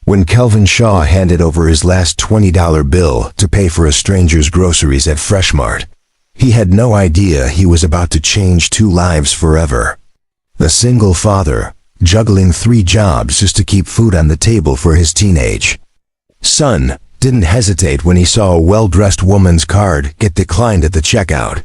When Kelvin Shaw handed over his last $20 bill to pay for a stranger's groceries at Freshmart, he had no idea he was about to change 2 lives forever. The single father, juggling 3 jobs just to keep food on the table for his teenage son, didn't hesitate when he saw a well-dressed woman's card get declined at the checkout.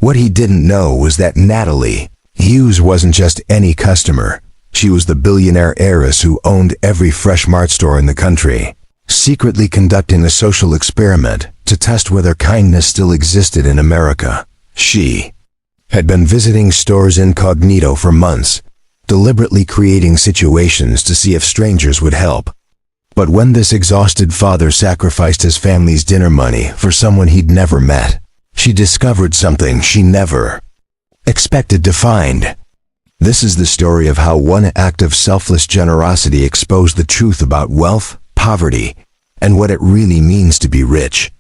What he didn't know was that Natalie Hughes wasn't just any customer. She was the billionaire heiress who owned every Freshmart store in the country, secretly conducting a social experiment to test whether kindness still existed in America. She had been visiting stores incognito for months, deliberately creating situations to see if strangers would help. But when this exhausted father sacrificed his family's dinner money for someone he'd never met, she discovered something she never expected to find. This is the story of how one act of selfless generosity exposed the truth about wealth, poverty, and what it really means to be rich.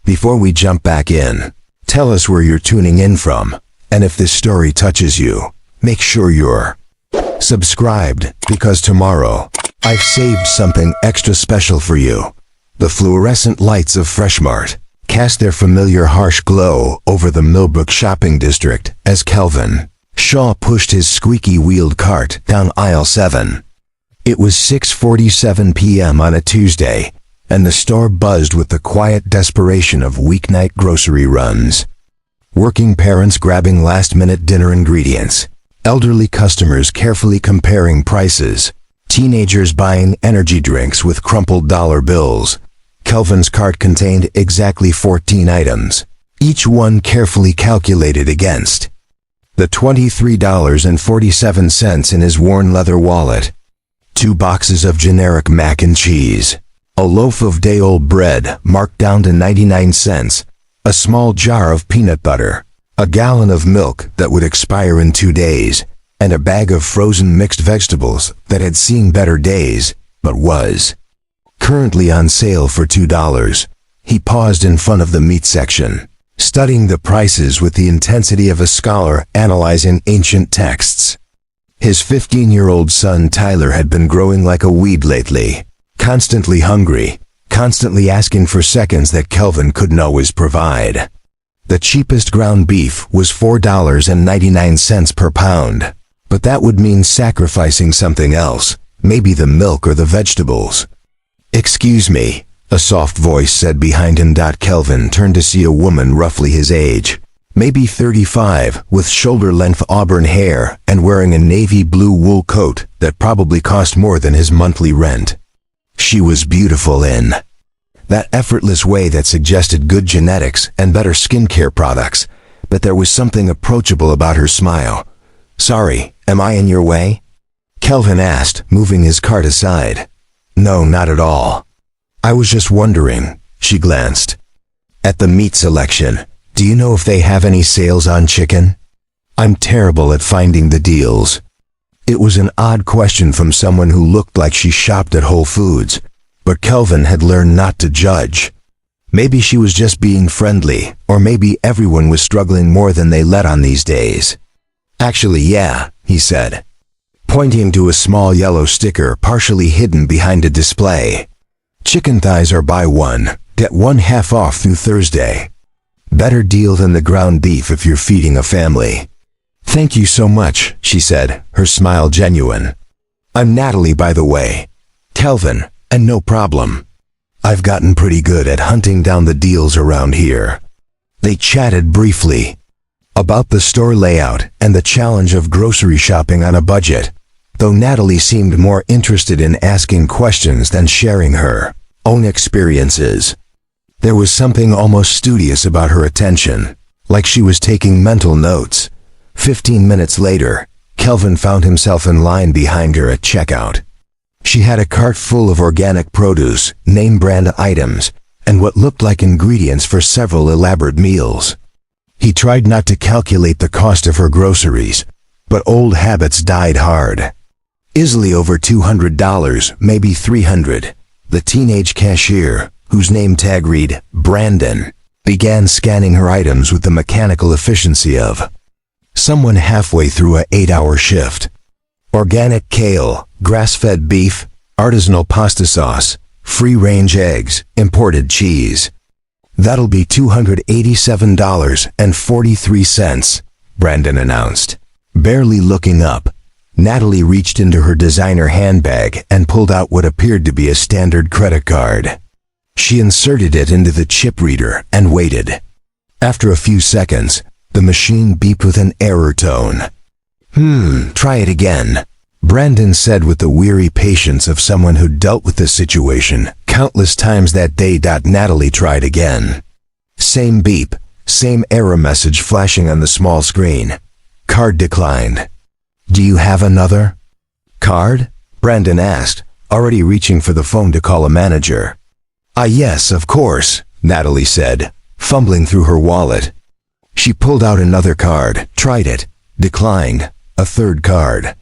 Before we jump back in, tell us where you're tuning in from, and if this story touches you, make sure you're subscribed, because tomorrow, I've saved something extra special for you. The fluorescent lights of Freshmart cast their familiar harsh glow over the Millbrook shopping district as Kelvin Shaw pushed his squeaky-wheeled cart down aisle 7. It was 6:47 p.m. on a Tuesday, and the store buzzed with the quiet desperation of weeknight grocery runs. Working parents grabbing last-minute dinner ingredients, elderly customers carefully comparing prices, teenagers buying energy drinks with crumpled dollar bills. Kelvin's cart contained exactly 14 items, each one carefully calculated against the $23.47 in his worn leather wallet. 2 boxes of generic mac and cheese, a loaf of day-old bread marked down to 99 cents, a small jar of peanut butter, a gallon of milk that would expire in 2 days, and a bag of frozen mixed vegetables that had seen better days, but was currently on sale for $2. He paused in front of the meat section, studying the prices with the intensity of a scholar analyzing ancient texts. His 15-year-old son Tyler had been growing like a weed lately, constantly hungry, constantly asking for seconds that Kelvin couldn't always provide. The cheapest ground beef was $4.99 per pound, but that would mean sacrificing something else, maybe the milk or the vegetables. "Excuse me," a soft voice said behind him. Kelvin turned to see a woman roughly his age, maybe 35, with shoulder-length auburn hair and wearing a navy blue wool coat that probably cost more than his monthly rent. She was beautiful in that effortless way that suggested good genetics and better skincare products, but there was something approachable about her smile. "Sorry, am I in your way?" Kelvin asked, moving his cart aside. "No, not at all. I was just wondering." She glanced at the meat selection. "Do you know if they have any sales on chicken? I'm terrible at finding the deals." It was an odd question from someone who looked like she shopped at Whole Foods, but Kelvin had learned not to judge. Maybe she was just being friendly, or maybe everyone was struggling more than they let on these days. "Actually, yeah," he said, pointing to a small yellow sticker partially hidden behind a display. "Chicken thighs are buy one, get one half off through Thursday. Better deal than the ground beef if you're feeding a family." "Thank you so much," she said, her smile genuine. "I'm Natalie, by the way." "Kelvin, and no problem. I've gotten pretty good at hunting down the deals around here." They chatted briefly about the store layout and the challenge of grocery shopping on a budget, though Natalie seemed more interested in asking questions than sharing her own experiences. There was something almost studious about her attention, like she was taking mental notes. 15 minutes later, Kelvin found himself in line behind her at checkout. She had a cart full of organic produce, name-brand items, and what looked like ingredients for several elaborate meals. He tried not to calculate the cost of her groceries, but old habits died hard. Easily over $200, maybe $300. The teenage cashier, whose name tag read Brandon, began scanning her items with the mechanical efficiency of someone halfway through an 8-hour shift. Organic kale, grass-fed beef, artisanal pasta sauce, free-range eggs, imported cheese. That'll be $287.43, Brandon announced. Barely looking up, Natalie reached into her designer handbag and pulled out what appeared to be a standard credit card. She inserted it into the chip reader and waited. After a few seconds, the machine beeped with an error tone. Try it again, Brandon said with the weary patience of someone who dealt with this situation countless times that day. Natalie tried again. Same beep, same error message flashing on the small screen. Card declined. Do you have another card? Brandon asked, already reaching for the phone to call a manager. Yes, of course, Natalie said, fumbling through her wallet. She pulled out another card, tried it, declined. A third card.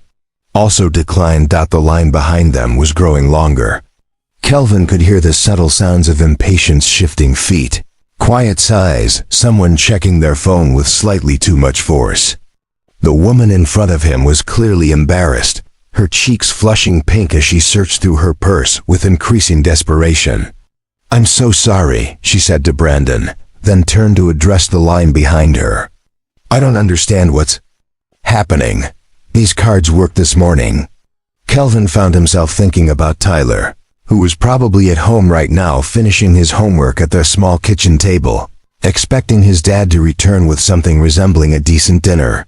Also declined. The line behind them was growing longer. Kelvin could hear the subtle sounds of impatience, shifting feet, quiet sighs, someone checking their phone with slightly too much force. The woman in front of him was clearly embarrassed, her cheeks flushing pink as she searched through her purse with increasing desperation. I'm so sorry, she said to Brandon, then turned to address the line behind her. I don't understand what's happening. These cards worked this morning. Kelvin found himself thinking about Tyler, who was probably at home right now finishing his homework at their small kitchen table, expecting his dad to return with something resembling a decent dinner.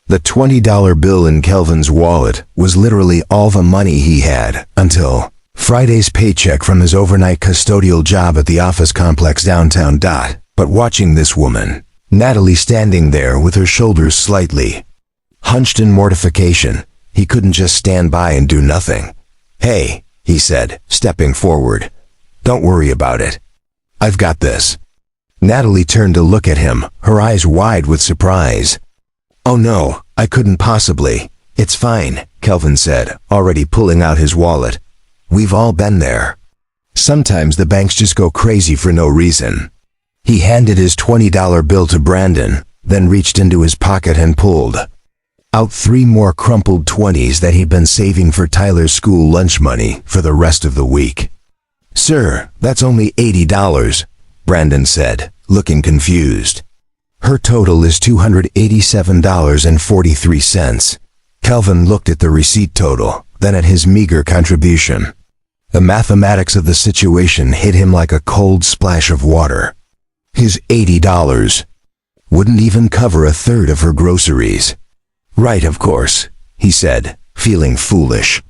The $20 bill in Kelvin's wallet was literally all the money he had until Friday's paycheck from his overnight custodial job at the office complex downtown. But watching this woman, Natalie, standing there with her shoulders slightly hunched in mortification, he couldn't just stand by and do nothing. Hey, he said, stepping forward. Don't worry about it. I've got this. Natalie turned to look at him, her eyes wide with surprise. Oh no, I couldn't possibly. It's fine, Kelvin said, already pulling out his wallet. We've all been there. Sometimes the banks just go crazy for no reason. He handed his $20 bill to Brandon, then reached into his pocket and pulled out 3 more crumpled 20s that he'd been saving for Tyler's school lunch money for the rest of the week. Sir, that's only $80, Brandon said, looking confused. Her total is $287.43. Kelvin looked at the receipt total, then at his meager contribution. The mathematics of the situation hit him like a cold splash of water. His $80 wouldn't even cover a third of her groceries. Right, of course, he said, feeling foolish.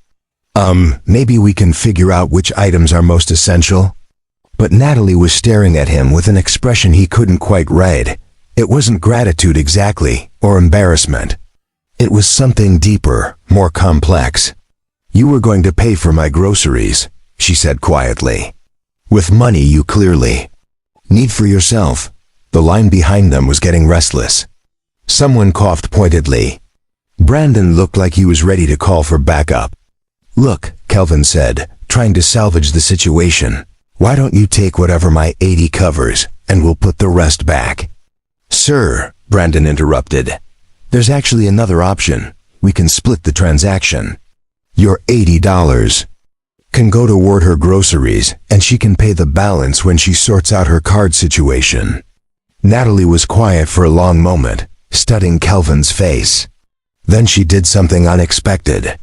Maybe we can figure out which items are most essential? But Natalie was staring at him with an expression he couldn't quite read. It wasn't gratitude exactly, or embarrassment. It was something deeper, more complex. You were going to pay for my groceries, she said quietly. With money you clearly need for yourself. The line behind them was getting restless. Someone coughed pointedly. Brandon looked like he was ready to call for backup. Look, Kelvin said, trying to salvage the situation. Why don't you take whatever my 80 covers, and we'll put the rest back? Sir, Brandon interrupted. There's actually another option. We can split the transaction. Your $80 can go toward her groceries, and she can pay the balance when she sorts out her card situation. Natalie was quiet for a long moment, studying Kelvin's face. Then she did something unexpected.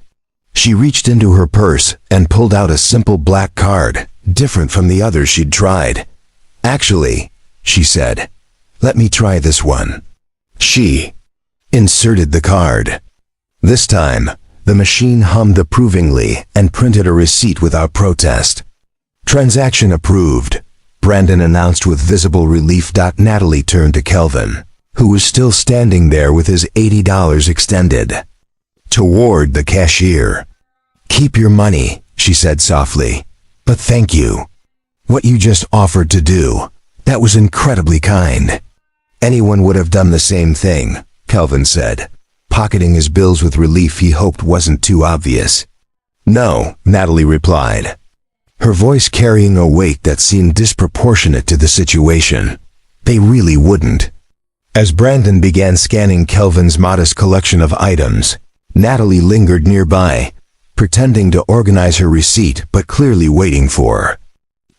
She reached into her purse and pulled out a simple black card, different from the others she'd tried. Actually, she said, let me try this one. She inserted the card. This time, the machine hummed approvingly and printed a receipt without protest. Transaction approved, Brandon announced with visible relief. Natalie turned to Kelvin, who was still standing there with his $80 extended toward the cashier. Keep your money, she said softly, but thank you. What you just offered to do, that was incredibly kind. Anyone would have done the same thing, Kelvin said, pocketing his bills with relief he hoped wasn't too obvious. No, Natalie replied, her voice carrying a weight that seemed disproportionate to the situation. They really wouldn't. As Brandon began scanning Kelvin's modest collection of items, Natalie lingered nearby, pretending to organize her receipt but clearly waiting for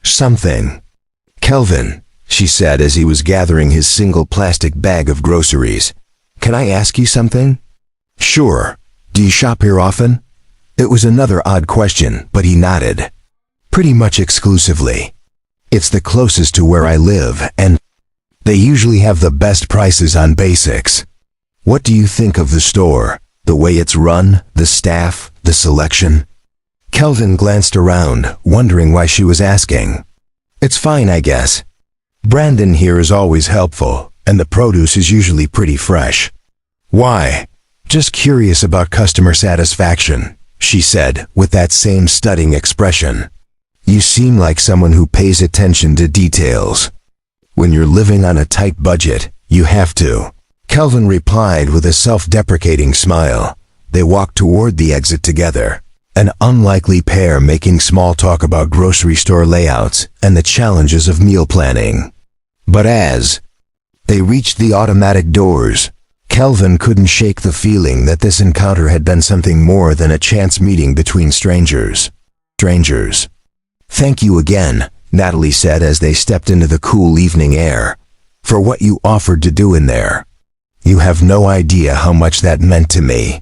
something. "Kelvin," she said as he was gathering his single plastic bag of groceries, "can I ask you something?" "Sure. Do you shop here often?" It was another odd question, but he nodded. "Pretty much exclusively. It's the closest to where I live, and they usually have the best prices on basics." "What do you think of the store? The way it's run, the staff, the selection?" Kelvin glanced around, wondering why she was asking. "It's fine, I guess. Brandon here is always helpful, and the produce is usually pretty fresh." "Why?" "Just curious about customer satisfaction," she said, with that same studying expression. "You seem like someone who pays attention to details. When you're living on a tight budget, you have to." Kelvin replied with a self-deprecating smile. They walked toward the exit together, an unlikely pair making small talk about grocery store layouts and the challenges of meal planning. But as they reached the automatic doors, Kelvin couldn't shake the feeling that this encounter had been something more than a chance meeting between strangers. "Thank you again," Natalie said as they stepped into the cool evening air, "for what you offered to do in there. You have no idea how much that meant to me."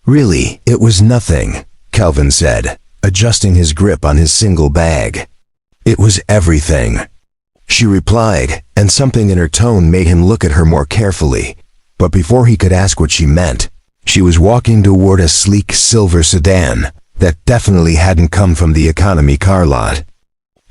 "Really, it was nothing," Kelvin said, adjusting his grip on his single bag. "It was everything," she replied, and something in her tone made him look at her more carefully. But before he could ask what she meant, she was walking toward a sleek silver sedan that definitely hadn't come from the economy car lot.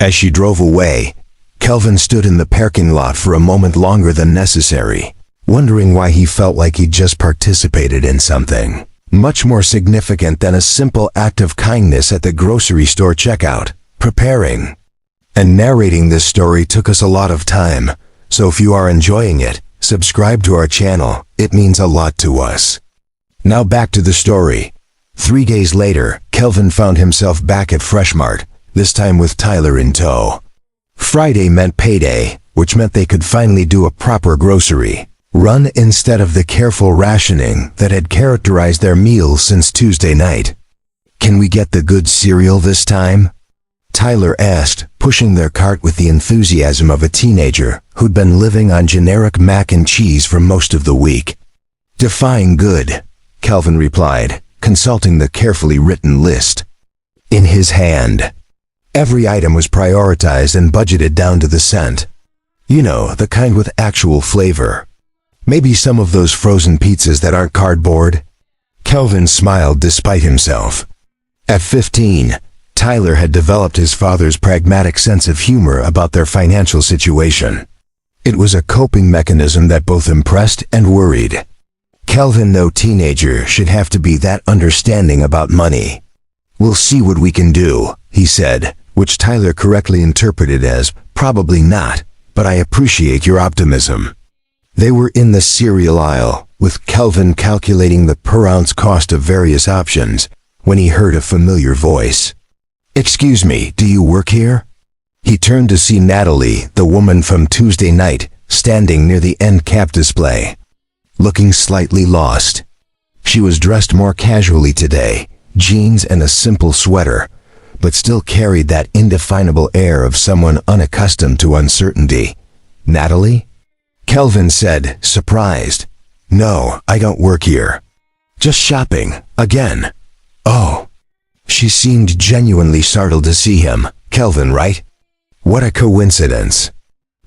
As she drove away, Kelvin stood in the parking lot for a moment longer than necessary, wondering why he felt like he'd just participated in something much more significant than a simple act of kindness at the grocery store checkout. Preparing and narrating this story took us a lot of time, so if you are enjoying it, subscribe to our channel. It means a lot to us. Now back to the story. 3 days later, Kelvin found himself back at Freshmart, this time with Tyler in tow. Friday meant payday, which meant they could finally do a proper grocery run instead of the careful rationing that had characterized their meals since Tuesday night. "Can we get the good cereal this time?" Tyler asked, pushing their cart with the enthusiasm of a teenager who'd been living on generic mac and cheese for most of the week. "Define good," Kelvin replied, consulting the carefully written list in his hand. Every item was prioritized and budgeted down to the cent. You know, the kind with actual flavor. Maybe some of those frozen pizzas that aren't cardboard. Kelvin smiled despite himself. At 15, Tyler had developed his father's pragmatic sense of humor about their financial situation. It was a coping mechanism that both impressed and worried. Kelvin, no teenager, should have to be that understanding about money. "We'll see what we can do," he said, which Tyler correctly interpreted as, "Probably not, but I appreciate your optimism." They were in the cereal aisle, with Kelvin calculating the per-ounce cost of various options, when he heard a familiar voice. "Excuse me, do you work here?" He turned to see Natalie, the woman from Tuesday night, standing near the end cap display, looking slightly lost. She was dressed more casually today, jeans and a simple sweater, but still carried that indefinable air of someone unaccustomed to uncertainty. "Natalie?" Kelvin said, surprised. "No, I don't work here. Just shopping, again." "Oh." She seemed genuinely startled to see him. "Kelvin, right? What a coincidence."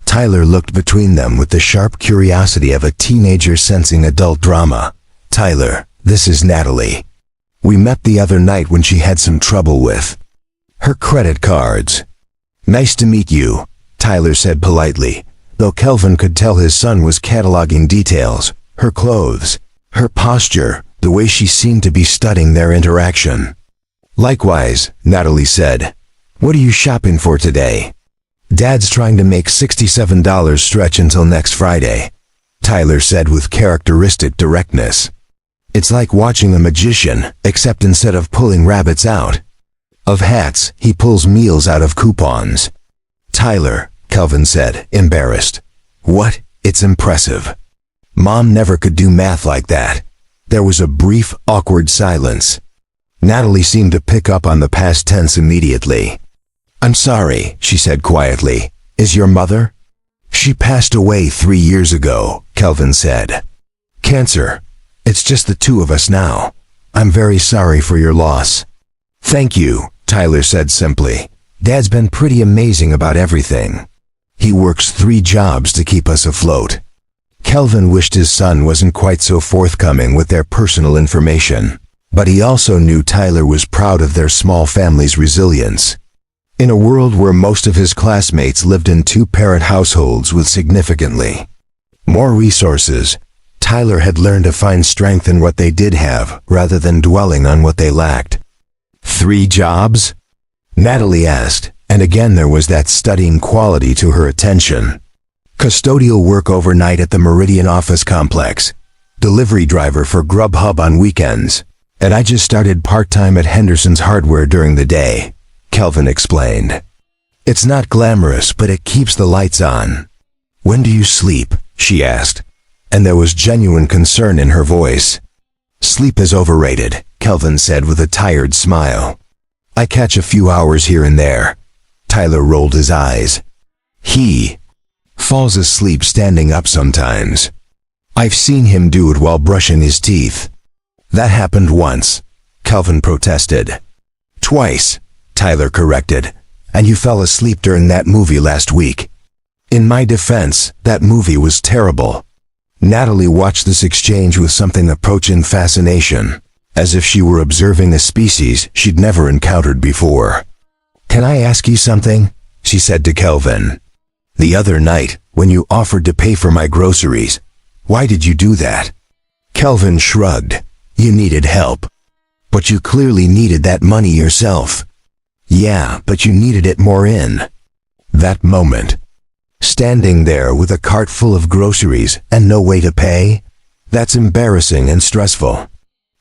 Tyler looked between them with the sharp curiosity of a teenager sensing adult drama. "Tyler, this is Natalie. We met the other night when she had some trouble with her credit cards." "Nice to meet you," Tyler said politely, though Kelvin could tell his son was cataloging details, her clothes, her posture, the way she seemed to be studying their interaction. "Likewise," Natalie said. "What are you shopping for today?" "Dad's trying to make $67 stretch until next Friday," Tyler said with characteristic directness. "It's like watching a magician, except instead of pulling rabbits out of hats, he pulls meals out of coupons." "Tyler," Kelvin said, embarrassed. "What? It's impressive. Mom never could do math like that." There was a brief, awkward silence. Natalie seemed to pick up on the past tense immediately. "I'm sorry," she said quietly. "Is your mother?" "She passed away 3 years ago," Kelvin said. "Cancer. It's just the two of us now. I'm very sorry for your loss." "Thank you," Tyler said simply. "Dad's been pretty amazing about everything. He works 3 jobs to keep us afloat." Kelvin wished his son wasn't quite so forthcoming with their personal information, but he also knew Tyler was proud of their small family's resilience. In a world where most of his classmates lived in 2-parent households with significantly more resources, Tyler had learned to find strength in what they did have rather than dwelling on what they lacked. 3 jobs? Natalie asked, and again there was that studying quality to her attention. Custodial work overnight at the Meridian office complex, delivery driver for Grubhub on weekends, and I just started part-time at Henderson's Hardware during the day, Kelvin explained. "It's not glamorous, but it keeps the lights on." "When do you sleep?" she asked, and there was genuine concern in her voice. "Sleep is overrated," Kelvin said with a tired smile. "I catch a few hours here and there." Tyler rolled his eyes. "He falls asleep standing up sometimes. I've seen him do it while brushing his teeth." "That happened once," Kelvin protested. "Twice," Tyler corrected, "and you fell asleep during that movie last week." "In my defense, that movie was terrible." Natalie watched this exchange with something approaching fascination, as if she were observing a species she'd never encountered before. "Can I ask you something?" she said to Kelvin. "The other night, when you offered to pay for my groceries, why did you do that?" Kelvin shrugged. "You needed help. But you clearly needed that money yourself." "Yeah, but you needed it more in that moment. Standing there with a cart full of groceries and no way to pay? That's embarrassing and stressful.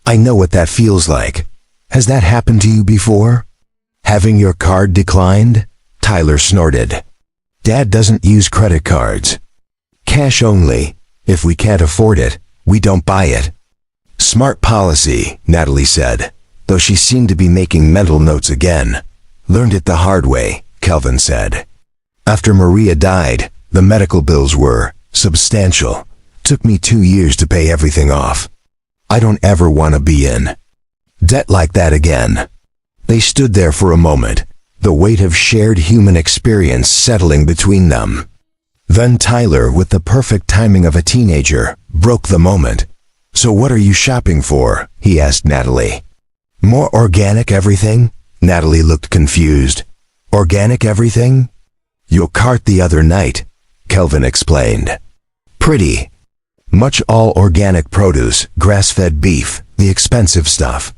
I know what that feels like. Has that happened to you before? Having your card declined?" Tyler snorted. "Dad doesn't use credit cards. Cash only. If we can't afford it, we don't buy it." "Smart policy," Natalie said, though she seemed to be making mental notes again. "Learned it the hard way," Kelvin said. "After Maria died, the medical bills were substantial. Took me 2 years to pay everything off. I don't ever want to be in debt like that again." They stood there for a moment, the weight of shared human experience settling between them. Then Tyler, with the perfect timing of a teenager, broke the moment. "So what are you shopping for?" he asked Natalie. "More organic everything?" Natalie looked confused. "Organic everything?" "Your cart the other night," Kelvin explained. "Pretty much all organic produce, grass-fed beef, the expensive stuff."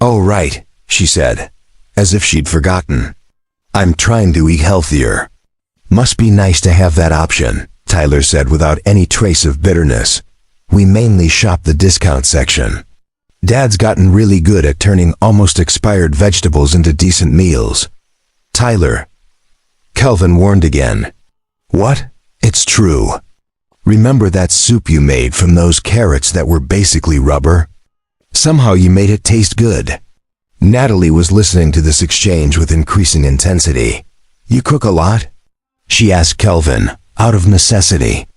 "Oh right," she said, as if she'd forgotten. "I'm trying to eat healthier." "Must be nice to have that option," Tyler said without any trace of bitterness. "We mainly shop the discount section. Dad's gotten really good at turning almost expired vegetables into decent meals." "Tyler," Kelvin warned again. "What? It's true. Remember that soup you made from those carrots that were basically rubber? Somehow you made it taste good." Natalie was listening to this exchange with increasing intensity. "You cook a lot?" she asked Kelvin, out of necessity.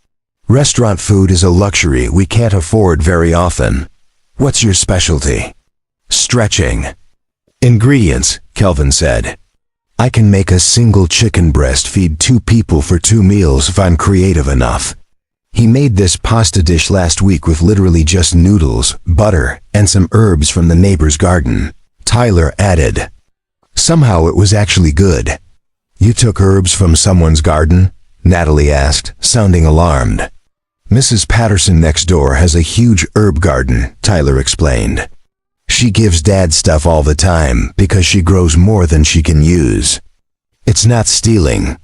"Restaurant food is a luxury we can't afford very often. What's your specialty?" "Stretching." "Ingredients," Kelvin said. "I can make a single chicken breast feed 2 people for 2 meals if I'm creative enough." He made this pasta dish last week with literally just noodles, butter, and some herbs from the neighbor's garden, Tyler added. "Somehow it was actually good." "You took herbs from someone's garden?" Natalie asked, sounding alarmed. "Mrs. Patterson next door has a huge herb garden," Tyler explained. "She gives Dad stuff all the time because she grows more than she can use. It's not stealing.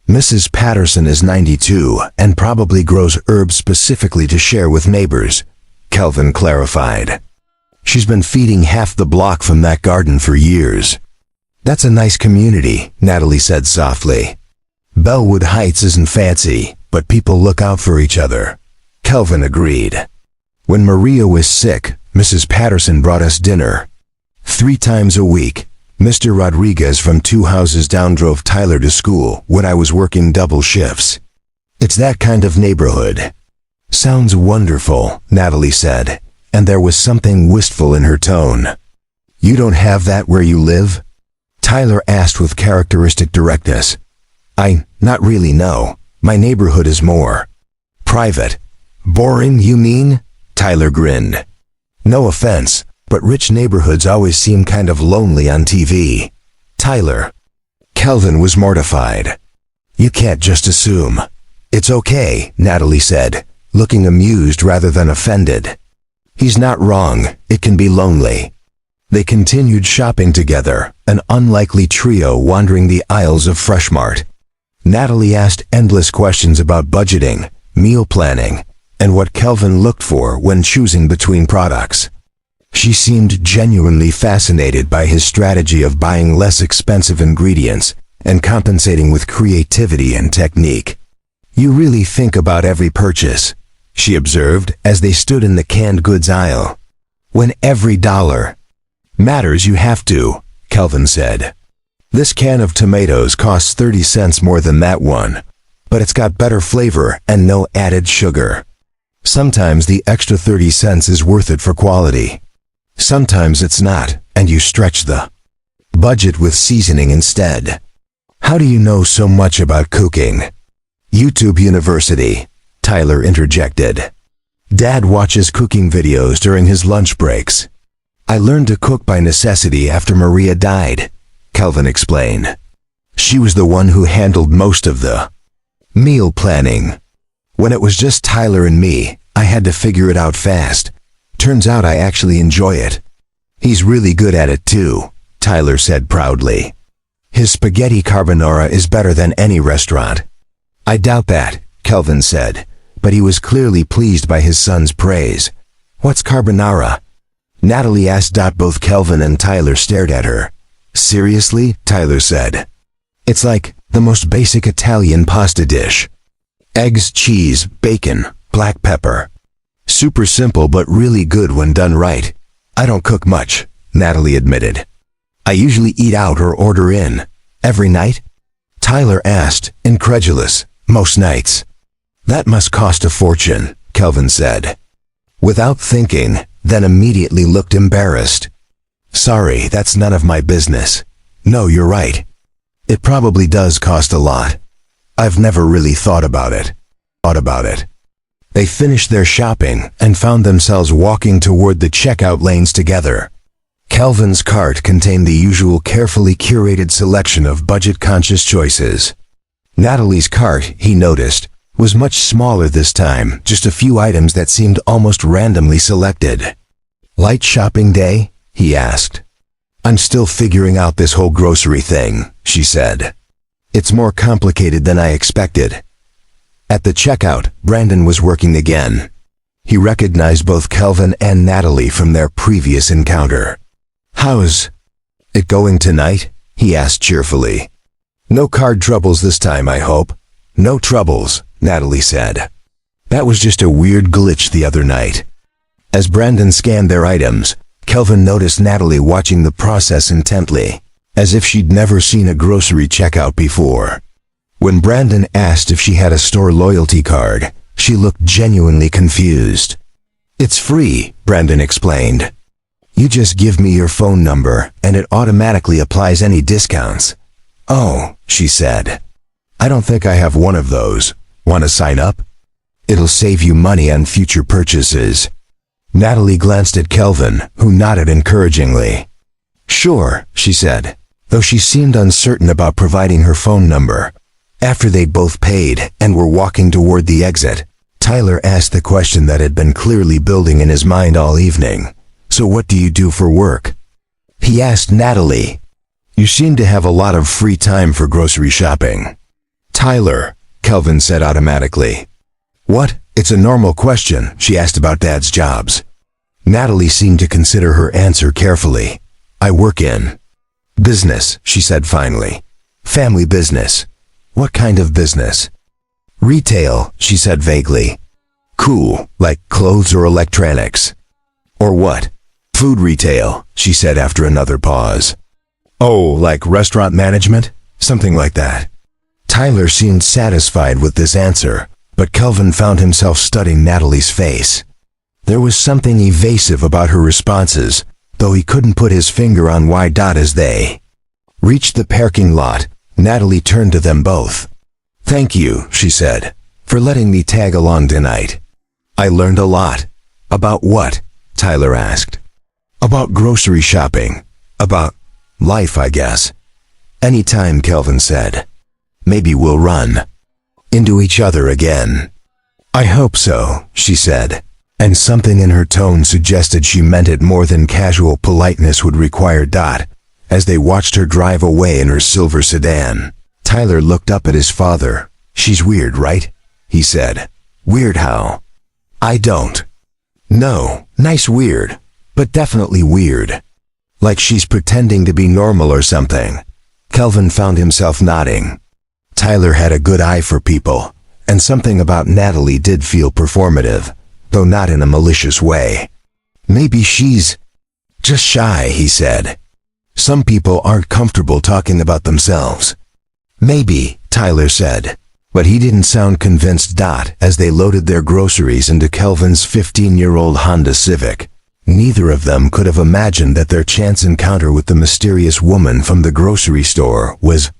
Mrs. Patterson is 92 and probably grows herbs specifically to share with neighbors," Kelvin clarified. "She's been feeding half the block from that garden for years." "That's a nice community," Natalie said softly. "Bellwood Heights isn't fancy, but people look out for each other," Kelvin agreed. "When Maria was sick, Mrs. Patterson brought us dinner." 3 times a week, Mr. Rodriguez from 2 houses down drove Tyler to school when I was working double shifts. It's that kind of neighborhood. Sounds wonderful, Natalie said, and there was something wistful in her tone. You don't have that where you live? Tyler asked with characteristic directness. Not really, no. My neighborhood is more private. Boring, you mean? Tyler grinned. No offense, but rich neighborhoods always seem kind of lonely on TV. Tyler. Kelvin was mortified. You can't just assume. It's okay, Natalie said, looking amused rather than offended. He's not wrong, it can be lonely. They continued shopping together, an unlikely trio wandering the aisles of Freshmart. Natalie asked endless questions about budgeting, meal planning, and what Kelvin looked for when choosing between products. She seemed genuinely fascinated by his strategy of buying less expensive ingredients and compensating with creativity and technique. You really think about every purchase, she observed as they stood in the canned goods aisle. When every dollar matters, you have to, Kelvin said. This can of tomatoes costs 30 cents more than that one, but it's got better flavor and no added sugar. Sometimes the extra 30 cents is worth it for quality. Sometimes it's not, and you stretch the budget with seasoning instead. How do you know so much about cooking? YouTube University, Tyler interjected. Dad watches cooking videos during his lunch breaks. I learned to cook by necessity after Maria died, Kelvin explained. She was the one who handled most of the meal planning. When it was just Tyler and me, I had to figure it out fast. Turns out I actually enjoy it. He's really good at it too, Tyler said proudly. His spaghetti carbonara is better than any restaurant. I doubt that, Kelvin said, but he was clearly pleased by his son's praise. What's carbonara? Natalie asked. Both Kelvin and Tyler stared at her. Seriously? Tyler said. It's like the most basic Italian pasta dish. Eggs, cheese, bacon, black pepper. Super simple but really good when done right. I don't cook much, Natalie admitted. I usually eat out or order in. Every night? Tyler asked, incredulous. Most nights. That must cost a fortune, Kelvin said. Without thinking, then immediately looked embarrassed. Sorry, that's none of my business. No, you're right. It probably does cost a lot. I've never really thought about it. They finished their shopping and found themselves walking toward the checkout lanes together. Kelvin's cart contained the usual carefully curated selection of budget-conscious choices. Natalie's cart, he noticed, was much smaller this time, just a few items that seemed almost randomly selected. Light shopping day? He asked. I'm still figuring out this whole grocery thing, she said. It's more complicated than I expected. At the checkout, Brandon was working again. He recognized both Kelvin and Natalie from their previous encounter. How's it going tonight? He asked cheerfully. No card troubles this time, I hope. No troubles, Natalie said. That was just a weird glitch the other night. As Brandon scanned their items, Kelvin noticed Natalie watching the process intently, as if she'd never seen a grocery checkout before. When Brandon asked if she had a store loyalty card, she looked genuinely confused. It's free, Brandon explained. You just give me your phone number, and it automatically applies any discounts. Oh, she said. I don't think I have one of those. Want to sign up? It'll save you money on future purchases. Natalie glanced at Kelvin, who nodded encouragingly. Sure, she said, though she seemed uncertain about providing her phone number. After they both paid and were walking toward the exit, Tyler asked the question that had been clearly building in his mind all evening. So what do you do for work? He asked Natalie. You seem to have a lot of free time for grocery shopping. Tyler, Kelvin said automatically. What? It's a normal question, she asked about Dad's jobs. Natalie seemed to consider her answer carefully. I work in business, she said finally. Family business. What kind of business? Retail, she said vaguely. Cool, like clothes or electronics. Or what? Food retail, she said after another pause. Oh, like restaurant management? Something like that. Tyler seemed satisfied with this answer, but Kelvin found himself studying Natalie's face. There was something evasive about her responses, though he couldn't put his finger on why. As they reached the parking lot, Natalie turned to them both. "Thank you," she said, "for letting me tag along tonight. I learned a lot." "About what?" Tyler asked. "About grocery shopping. About life, I guess." "Anytime," Kelvin said. "Maybe we'll run into each other again." "I hope so," she said, and something in her tone suggested she meant it more than casual politeness would require. As they watched her drive away in her silver sedan, Tyler looked up at his father. "She's weird, right?" he said. "Weird how?" "I don't know. Nice weird, but definitely weird. Like she's pretending to be normal or something." Kelvin found himself nodding. Tyler had a good eye for people, and something about Natalie did feel performative, though not in a malicious way. "Maybe she's just shy," he said. "Some people aren't comfortable talking about themselves." "Maybe," Tyler said, but he didn't sound convinced. As they loaded their groceries into Kelvin's 15-year-old Honda Civic, neither of them could have imagined that their chance encounter with the mysterious woman from the grocery store was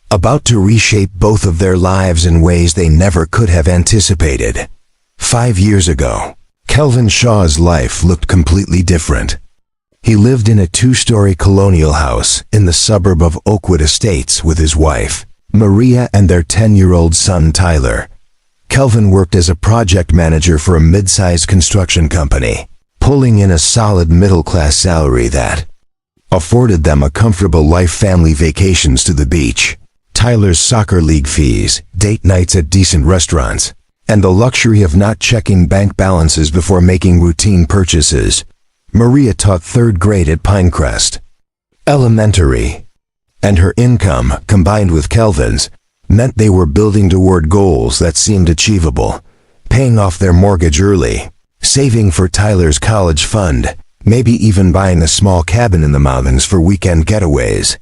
about to reshape both of their lives in ways they never could have anticipated. 5 years ago, Kelvin Shaw's life looked completely different. He lived in a 2-story colonial house in the suburb of Oakwood Estates with his wife, Maria, and their 10-year-old son, Tyler. Kelvin worked as a project manager for a mid-sized construction company, pulling in a solid middle-class salary that afforded them a comfortable life, family vacations to the beach, Tyler's soccer league fees, date nights at decent restaurants, and the luxury of not checking bank balances before making routine purchases. Maria taught 3rd grade at Pinecrest Elementary, and her income, combined with Kelvin's, meant they were building toward goals that seemed achievable, paying off their mortgage early, saving for Tyler's college fund, maybe even buying a small cabin in the mountains for weekend getaways.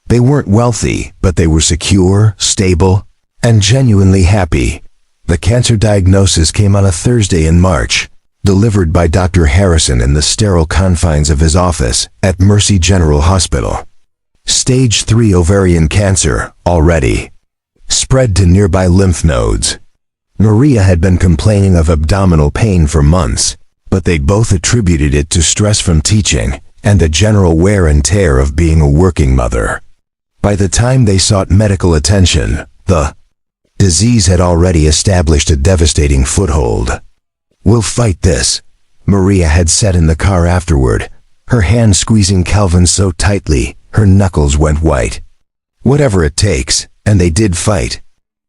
They weren't wealthy, but they were secure, stable, and genuinely happy. The cancer diagnosis came on a Thursday in March, delivered by Dr. Harrison in the sterile confines of his office at Mercy General Hospital. Stage 3 ovarian cancer, already spread to nearby lymph nodes. Maria had been complaining of abdominal pain for months, but they both attributed it to stress from teaching and the general wear and tear of being a working mother. By the time they sought medical attention, the disease had already established a devastating foothold. "We'll fight this," Maria had said in the car afterward, her hand squeezing Kelvin so tightly her knuckles went white. "Whatever it takes," and they did fight.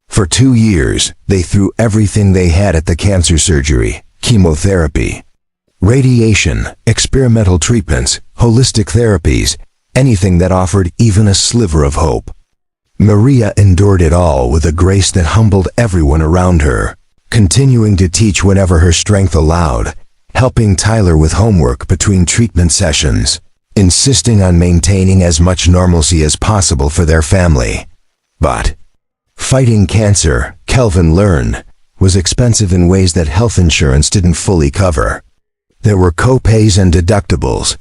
For 2 years, they threw everything they had at the cancer surgery, chemotherapy, radiation, experimental treatments, holistic therapies, anything that offered even a sliver of hope. Maria endured it all with a grace that humbled everyone around her, continuing to teach whenever her strength allowed, helping Tyler with homework between treatment sessions, insisting on maintaining as much normalcy as possible for their family. But fighting cancer, Kelvin learned, was expensive in ways that health insurance didn't fully cover. There were co-pays and deductibles,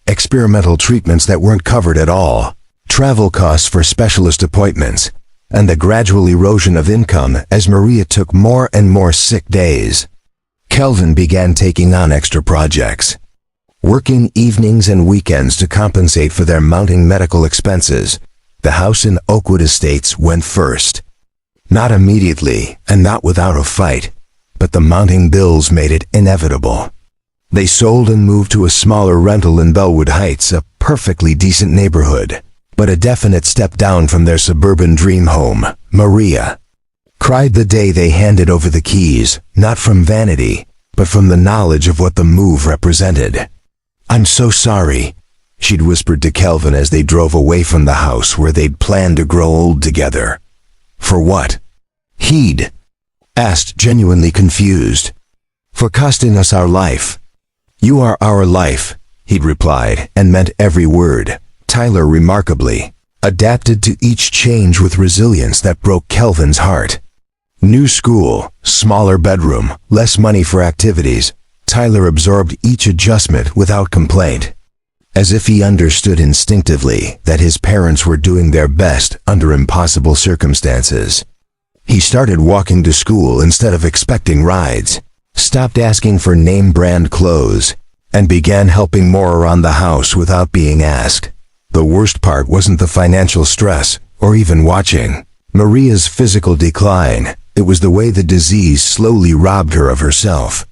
experimental treatments that weren't covered at all, travel costs for specialist appointments, and the gradual erosion of income as Maria took more and more sick days. Kelvin began taking on extra projects, working evenings and weekends to compensate for their mounting medical expenses. The house in Oakwood Estates went first. Not immediately, and not without a fight, but the mounting bills made it inevitable. They sold and moved to a smaller rental in Bellwood Heights, a perfectly decent neighborhood, but a definite step down from their suburban dream home. Maria cried the day they handed over the keys, not from vanity, but from the knowledge of what the move represented. "I'm so sorry," she'd whispered to Kelvin as they drove away from the house where they'd planned to grow old together. "For what?" he'd asked, genuinely confused. "For costing us our life." "You are our life," he'd replied, and meant every word. Tyler remarkably adapted to each change with resilience that broke Kelvin's heart. New school, smaller bedroom, less money for activities. Tyler absorbed each adjustment without complaint, as if he understood instinctively that his parents were doing their best under impossible circumstances. He started walking to school instead of expecting rides, stopped asking for name-brand clothes, and began helping more around the house without being asked. The worst part wasn't the financial stress, or even watching Maria's physical decline. It was the way the disease slowly robbed her of herself.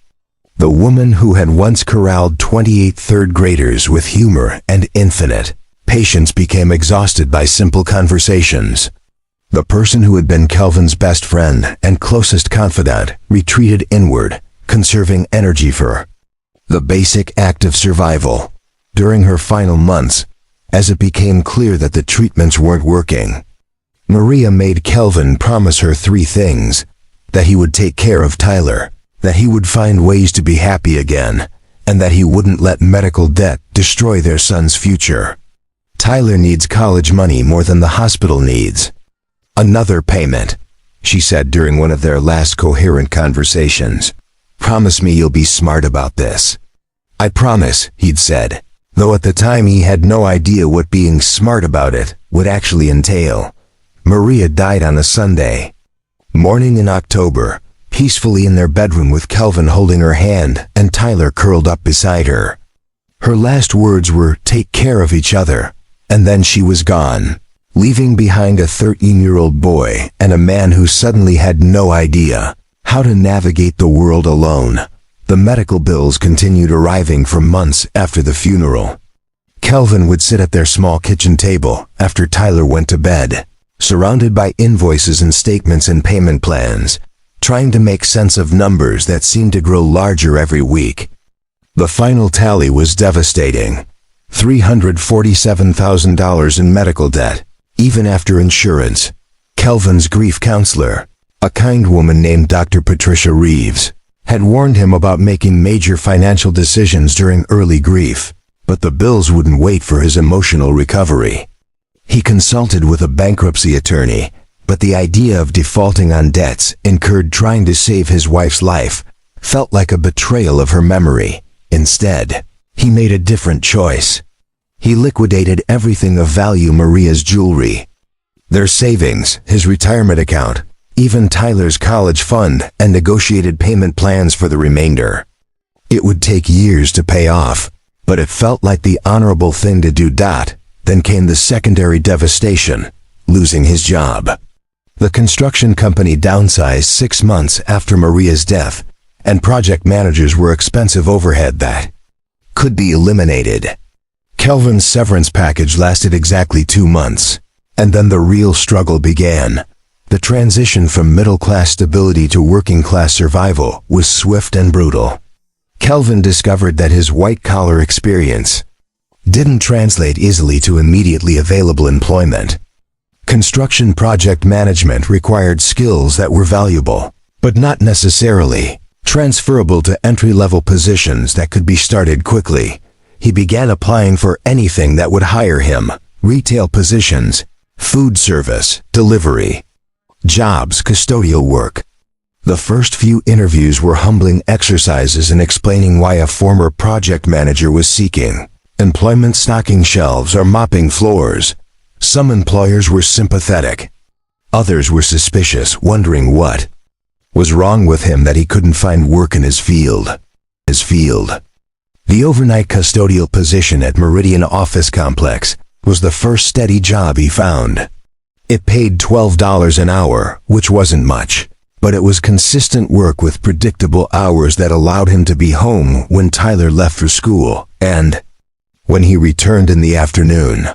The woman who had once corralled 28 third graders with humor and infinite patience became exhausted by simple conversations. The person who had been Kelvin's best friend and closest confidant retreated inward, conserving energy for the basic act of survival. During her final months, as it became clear that the treatments weren't working, Maria made Kelvin promise her 3 things: that he would take care of Tyler, that he would find ways to be happy again, and that he wouldn't let medical debt destroy their son's future. Tyler needs college money more than the hospital needs. Another payment, she said during one of their last coherent conversations. Promise me you'll be smart about this. I promise, he'd said, though at the time he had no idea what being smart about it would actually entail. Maria died on a Sunday morning in October, peacefully in their bedroom with Kelvin holding her hand and Tyler curled up beside her. Her last words were, "Take care of each other," and then she was gone, leaving behind a 13-year-old boy and a man who suddenly had no idea how to navigate the world alone. The medical bills continued arriving for months after the funeral. Kelvin would sit at their small kitchen table after Tyler went to bed, surrounded by invoices and statements and payment plans, trying to make sense of numbers that seemed to grow larger every week. The final tally was devastating: $347,000 in medical debt, even after insurance. Kelvin's grief counselor, a kind woman named Dr. Patricia Reeves, had warned him about making major financial decisions during early grief, but the bills wouldn't wait for his emotional recovery. He consulted with a bankruptcy attorney, but the idea of defaulting on debts incurred trying to save his wife's life felt like a betrayal of her memory. Instead, he made a different choice. He liquidated everything of value: Maria's jewelry, their savings, his retirement account, even Tyler's college fund, and negotiated payment plans for the remainder. It would take years to pay off, but it felt like the honorable thing to do. Then came the secondary devastation: losing his job. The construction company downsized 6 months after Maria's death, and project managers were expensive overhead that could be eliminated. Kelvin's severance package lasted exactly 2 months, and then the real struggle began. The transition from middle-class stability to working-class survival was swift and brutal. Kelvin discovered that his white-collar experience didn't translate easily to immediately available employment. Construction project management required skills that were valuable, but not necessarily transferable to entry-level positions that could be started quickly. He began applying for anything that would hire him: retail positions, food service, delivery jobs, custodial work. The first few interviews were humbling exercises in explaining why a former project manager was seeking employment: stocking shelves or mopping floors. Some employers were sympathetic. Others were suspicious, wondering what was wrong with him that he couldn't find work in his field. The overnight custodial position at Meridian Office Complex was the first steady job he found. It paid $12 an hour, which wasn't much, but it was consistent work with predictable hours that allowed him to be home when Tyler left for school, and when he returned in the afternoon.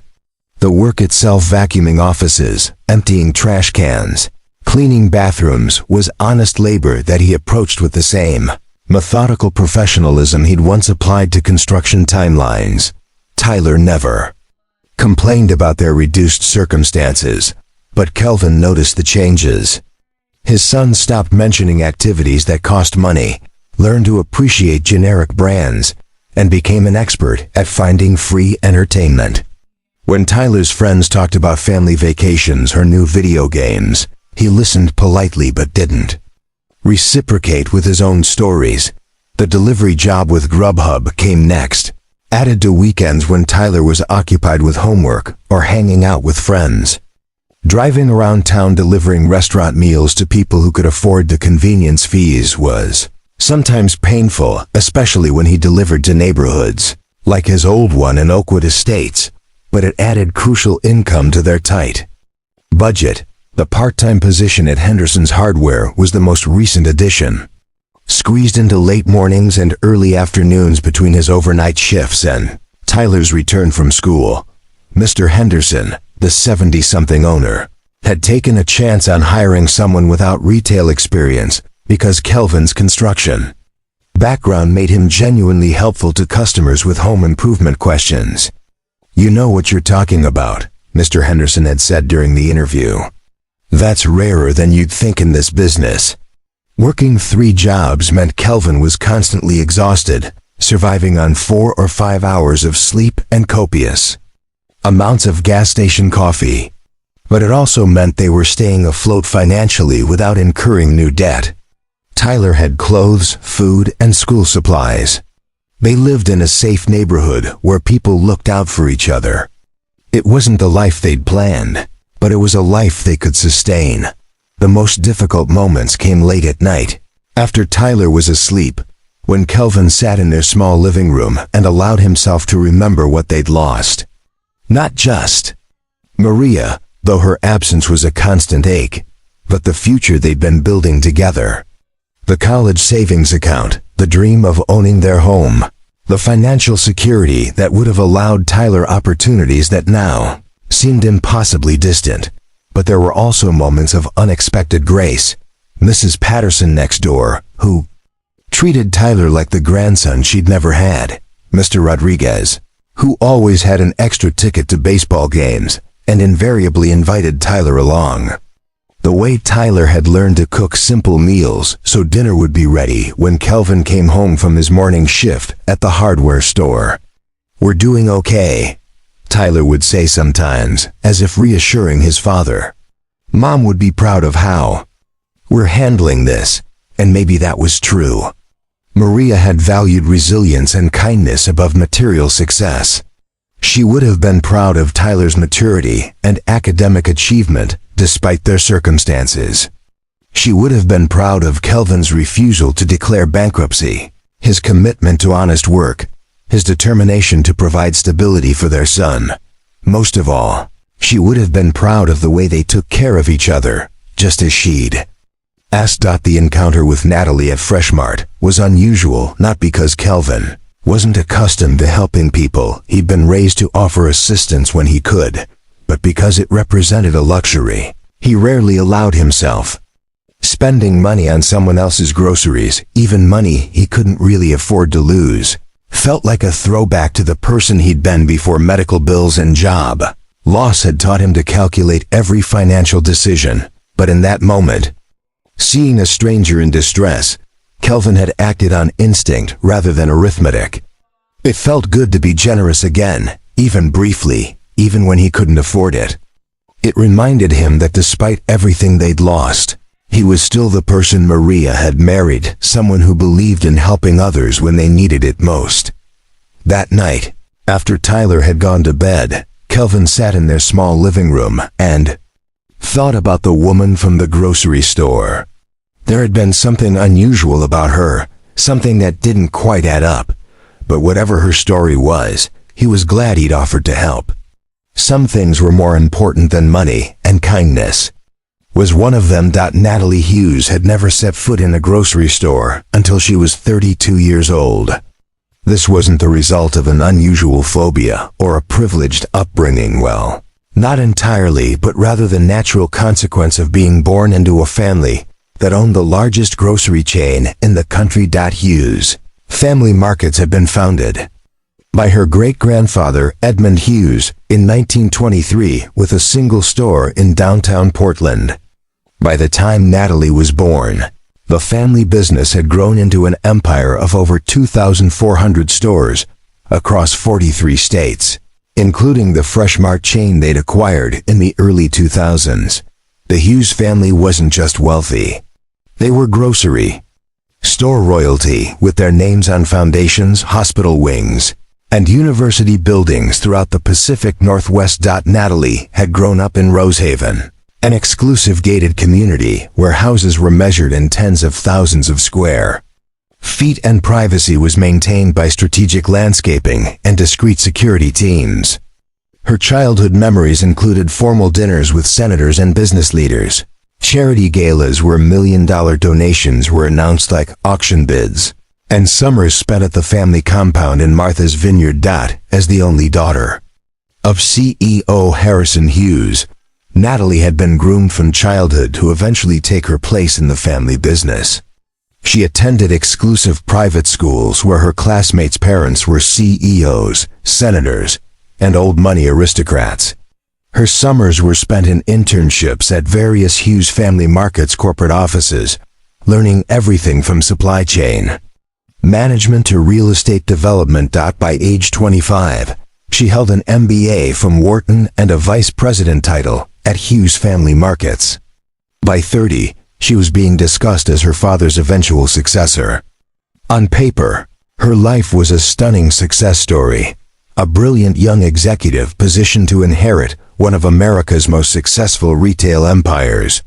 The work itself, vacuuming offices, emptying trash cans, cleaning bathrooms, was honest labor that he approached with the same methodical professionalism he'd once applied to construction timelines. Tyler never complained about their reduced circumstances, but Kelvin noticed the changes. His son stopped mentioning activities that cost money, learned to appreciate generic brands, and became an expert at finding free entertainment. When Tyler's friends talked about family vacations or new video games, he listened politely but didn't reciprocate with his own stories. The delivery job with Grubhub came next, added to weekends when Tyler was occupied with homework or hanging out with friends. Driving around town delivering restaurant meals to people who could afford the convenience fees was sometimes painful, especially when he delivered to neighborhoods, like his old one in Oakwood Estates, but it added crucial income to their tight budget. The part-time position at Henderson's Hardware was the most recent addition. Squeezed into late mornings and early afternoons between his overnight shifts and Tyler's return from school, Mr. Henderson, the 70-something owner, had taken a chance on hiring someone without retail experience because Kelvin's construction background made him genuinely helpful to customers with home improvement questions. "You know what you're talking about," Mr. Henderson had said during the interview. "That's rarer than you'd think in this business." Working 3 jobs meant Kelvin was constantly exhausted, surviving on 4 or 5 hours of sleep and copious amounts of gas station coffee. But it also meant they were staying afloat financially without incurring new debt. Tyler had clothes, food, and school supplies. They lived in a safe neighborhood where people looked out for each other. It wasn't the life they'd planned, but it was a life they could sustain. The most difficult moments came late at night, after Tyler was asleep, when Kelvin sat in their small living room and allowed himself to remember what they'd lost. Not just Maria, though her absence was a constant ache, but the future they'd been building together. The college savings account, the dream of owning their home, the financial security that would have allowed Tyler opportunities that now seemed impossibly distant. But there were also moments of unexpected grace. Mrs. Patterson next door, who treated Tyler like the grandson she'd never had. Mr. Rodriguez, who always had an extra ticket to baseball games and invariably invited Tyler along. The way Tyler had learned to cook simple meals so dinner would be ready when Kelvin came home from his morning shift at the hardware store. "We're doing okay," Tyler would say sometimes, as if reassuring his father. "Mom would be proud of how we're handling this," and maybe that was true. Maria had valued resilience and kindness above material success. She would have been proud of Tyler's maturity and academic achievement despite their circumstances. She would have been proud of Kelvin's refusal to declare bankruptcy, his commitment to honest work, his determination to provide stability for their son. Most of all, she would have been proud of the way they took care of each other, just as she'd asked. The encounter with Natalie at Freshmart was unusual not because Kelvin wasn't accustomed to helping people. He'd been raised to offer assistance when he could, but because it represented a luxury he rarely allowed himself. Spending money on someone else's groceries, even money he couldn't really afford to lose, felt like a throwback to the person he'd been before medical bills and job loss had taught him to calculate every financial decision. But in that moment, seeing a stranger in distress, Kelvin had acted on instinct rather than arithmetic. It felt good to be generous again, even briefly, even when he couldn't afford it. It reminded him that despite everything they'd lost, he was still the person Maria had married, someone who believed in helping others when they needed it most. That night, after Tyler had gone to bed, Kelvin sat in their small living room and thought about the woman from the grocery store. There had been something unusual about her, something that didn't quite add up. But whatever her story was, he was glad he'd offered to help. Some things were more important than money, and kindness was one of them. Natalie Hughes had never set foot in a grocery store until she was 32 years old. This wasn't the result of an unusual phobia or a privileged upbringing, well, not entirely, but rather the natural consequence of being born into a family that owned the largest grocery chain in the country. Hughes Family Markets had been founded by her great-grandfather Edmund Hughes in 1923 with a single store in downtown Portland. By the time Natalie was born, The family business had grown into an empire of over 2,400 stores across 43 states, including the Fresh Mart chain they'd acquired in the early 2000s. The Hughes family wasn't just wealthy. They were grocery store royalty, with their names on foundations, hospital wings, and university buildings throughout the Pacific Northwest. Natalie had grown up in Rosehaven, an exclusive gated community where houses were measured in tens of thousands of square feet and privacy was maintained by strategic landscaping and discreet security teams. Her childhood memories included formal dinners with senators and business leaders, charity galas where million-dollar donations were announced like auction bids, and summers spent at the family compound in Martha's Vineyard. As the only daughter of CEO Harrison Hughes, Natalie had been groomed from childhood to eventually take her place in the family business. She attended exclusive private schools where her classmates' parents were CEOs, senators, and old money aristocrats. Her summers were spent in internships at various Hughes Family Markets corporate offices, learning everything from supply chain management to real estate development. By age 25, she held an MBA from Wharton and a vice president title at Hughes Family Markets. By 30, she was being discussed as her father's eventual successor. On paper, her life was a stunning success story, a brilliant young executive positioned to inherit one of America's most successful retail empires.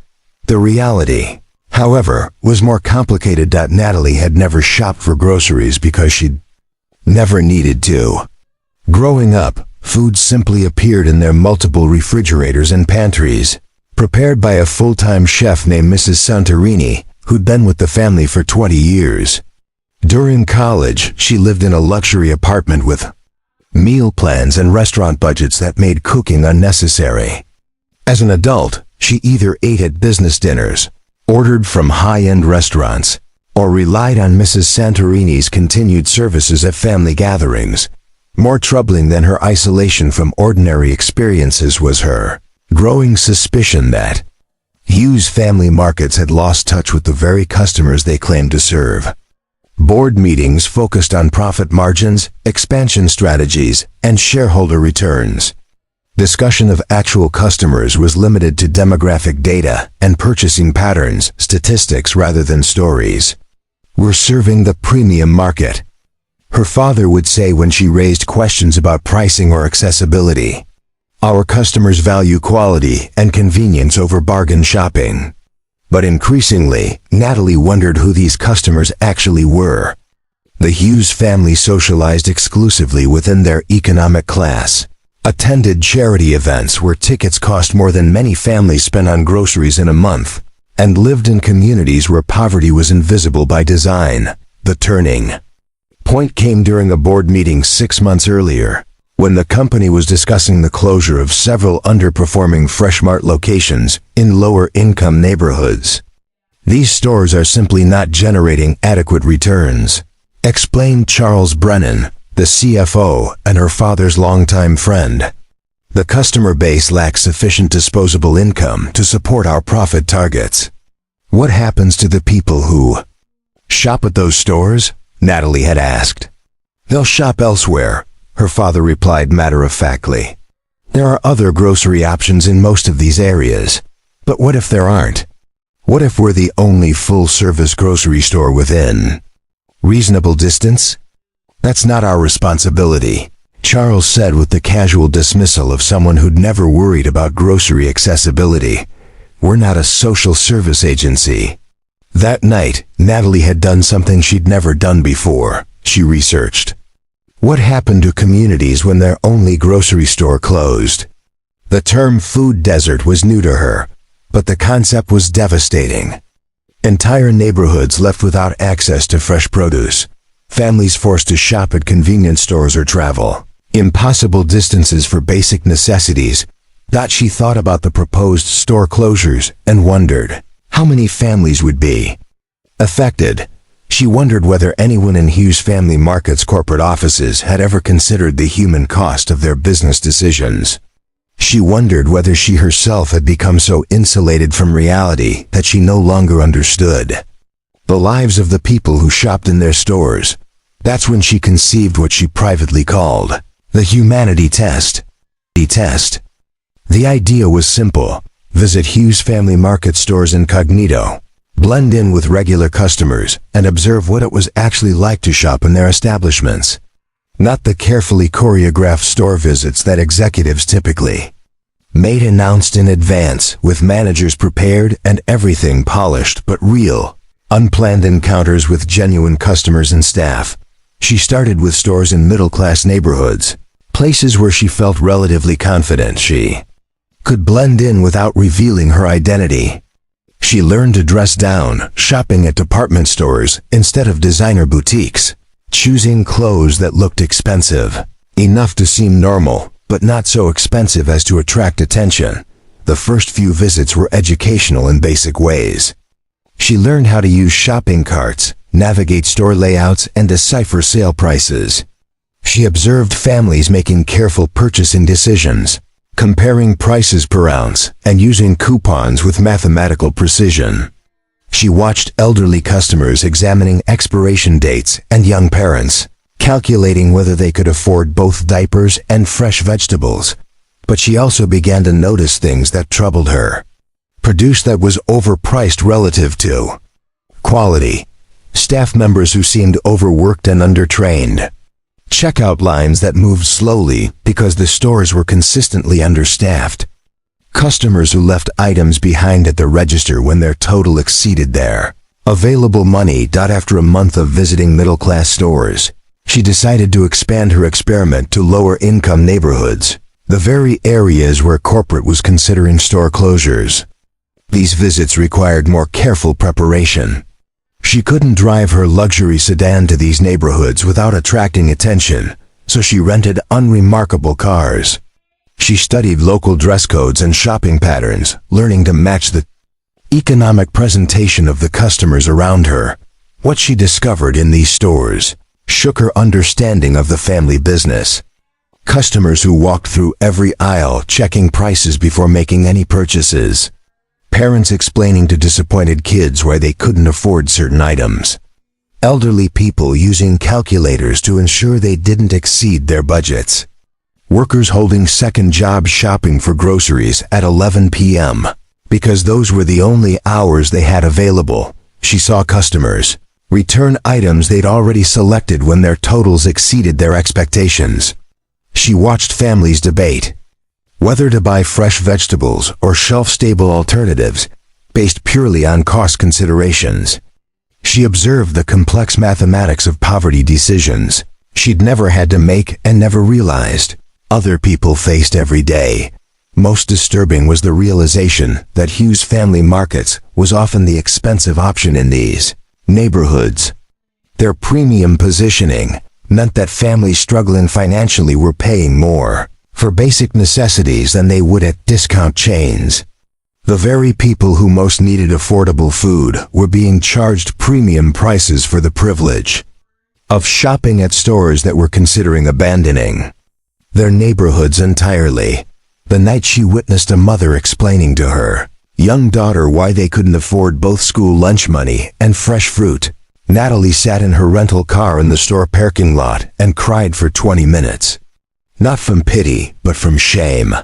The reality, however, was more complicated. Natalie had never shopped for groceries because she'd never needed to. Growing up, food simply appeared in their multiple refrigerators and pantries, prepared by a full-time chef named Mrs. Santorini, who'd been with the family for 20 years. During college, she lived in a luxury apartment with meal plans and restaurant budgets that made cooking unnecessary. As an adult, she either ate at business dinners, ordered from high-end restaurants, or relied on Mrs. Santorini's continued services at family gatherings. More troubling than her isolation from ordinary experiences was her growing suspicion that Hughes Family Markets had lost touch with the very customers they claimed to serve. Board meetings focused on profit margins, expansion strategies, and shareholder returns. Discussion of actual customers was limited to demographic data and purchasing patterns, statistics rather than stories. "We're serving the premium market," her father would say when she raised questions about pricing or accessibility. "Our customers value quality and convenience over bargain shopping." But increasingly, Natalie wondered who these customers actually were. The Hughes family socialized exclusively within their economic class, attended charity events where tickets cost more than many families spent on groceries in a month, and lived in communities where poverty was invisible by design. The turning point came during a board meeting 6 months earlier, when the company was discussing the closure of several underperforming Fresh Mart locations in lower-income neighborhoods. "These stores are simply not generating adequate returns," explained Charles Brennan, the CFO and her father's longtime friend. "The customer base lacks sufficient disposable income to support our profit targets." "What happens to the people who shop at those stores?" Natalie had asked. "They'll shop elsewhere," her father replied matter-of-factly. "There are other grocery options in most of these areas. But what if there aren't? What if we're the only full-service grocery store within reasonable distance? That's not our responsibility," Charles said with the casual dismissal of someone who'd never worried about grocery accessibility. "We're not a social service agency." That night, Natalie had done something she'd never done before. She researched. What happened to communities when their only grocery store closed? The term food desert was new to her, but the concept was devastating. Entire neighborhoods left without access to fresh produce, families forced to shop at convenience stores or travel, impossible distances for basic necessities. She thought about the proposed store closures and wondered how many families would be affected. She wondered whether anyone in Hughes Family Markets corporate offices had ever considered the human cost of their business decisions. She wondered whether she herself had become so insulated from reality that she no longer understood the lives of the people who shopped in their stores. That's when she conceived what she privately called the humanity test. The idea was simple: visit Hughes Family Market stores incognito, blend in with regular customers, and observe what it was actually like to shop in their establishments. Not the carefully choreographed store visits that executives typically made announced in advance, with managers prepared and everything polished, but real, unplanned encounters with genuine customers and staff. She started with stores in middle-class neighborhoods, places where she felt relatively confident she could blend in without revealing her identity. She learned to dress down, shopping at department stores instead of designer boutiques, choosing clothes that looked expensive, enough to seem normal, but not so expensive as to attract attention. The first few visits were educational in basic ways. She learned how to use shopping carts, navigate store layouts, and decipher sale prices. She observed families making careful purchasing decisions, comparing prices per ounce, and using coupons with mathematical precision. She watched elderly customers examining expiration dates and young parents, calculating whether they could afford both diapers and fresh vegetables. But she also began to notice things that troubled her. Produce that was overpriced relative to quality. Staff members who seemed overworked and undertrained. Checkout lines that moved slowly because the stores were consistently understaffed. Customers who left items behind at the register when their total exceeded their available money. After a month of visiting middle-class stores, she decided to expand her experiment to lower-income neighborhoods, the very areas where corporate was considering store closures. These visits required more careful preparation. She couldn't drive her luxury sedan to these neighborhoods without attracting attention, so she rented unremarkable cars. She studied local dress codes and shopping patterns, learning to match the economic presentation of the customers around her. What she discovered in these stores shook her understanding of the family business. Customers who walked through every aisle checking prices before making any purchases. Parents explaining to disappointed kids why they couldn't afford certain items. Elderly people using calculators to ensure they didn't exceed their budgets. Workers holding second jobs shopping for groceries at 11 p.m. because those were the only hours they had available. She saw customers return items they'd already selected when their totals exceeded their expectations. She watched families debate whether to buy fresh vegetables or shelf-stable alternatives based purely on cost considerations. She observed the complex mathematics of poverty decisions she'd never had to make and never realized other people faced every day. Most disturbing was the realization that Hughes Family Markets was often the expensive option in these neighborhoods. Their premium positioning meant that families struggling financially were paying more for basic necessities than they would at discount chains. The very people who most needed affordable food were being charged premium prices for the privilege of shopping at stores that were considering abandoning their neighborhoods entirely. The night she witnessed a mother explaining to her young daughter why they couldn't afford both school lunch money and fresh fruit, Natalie sat in her rental car in the store parking lot and cried for 20 minutes. Not from pity, but from shame.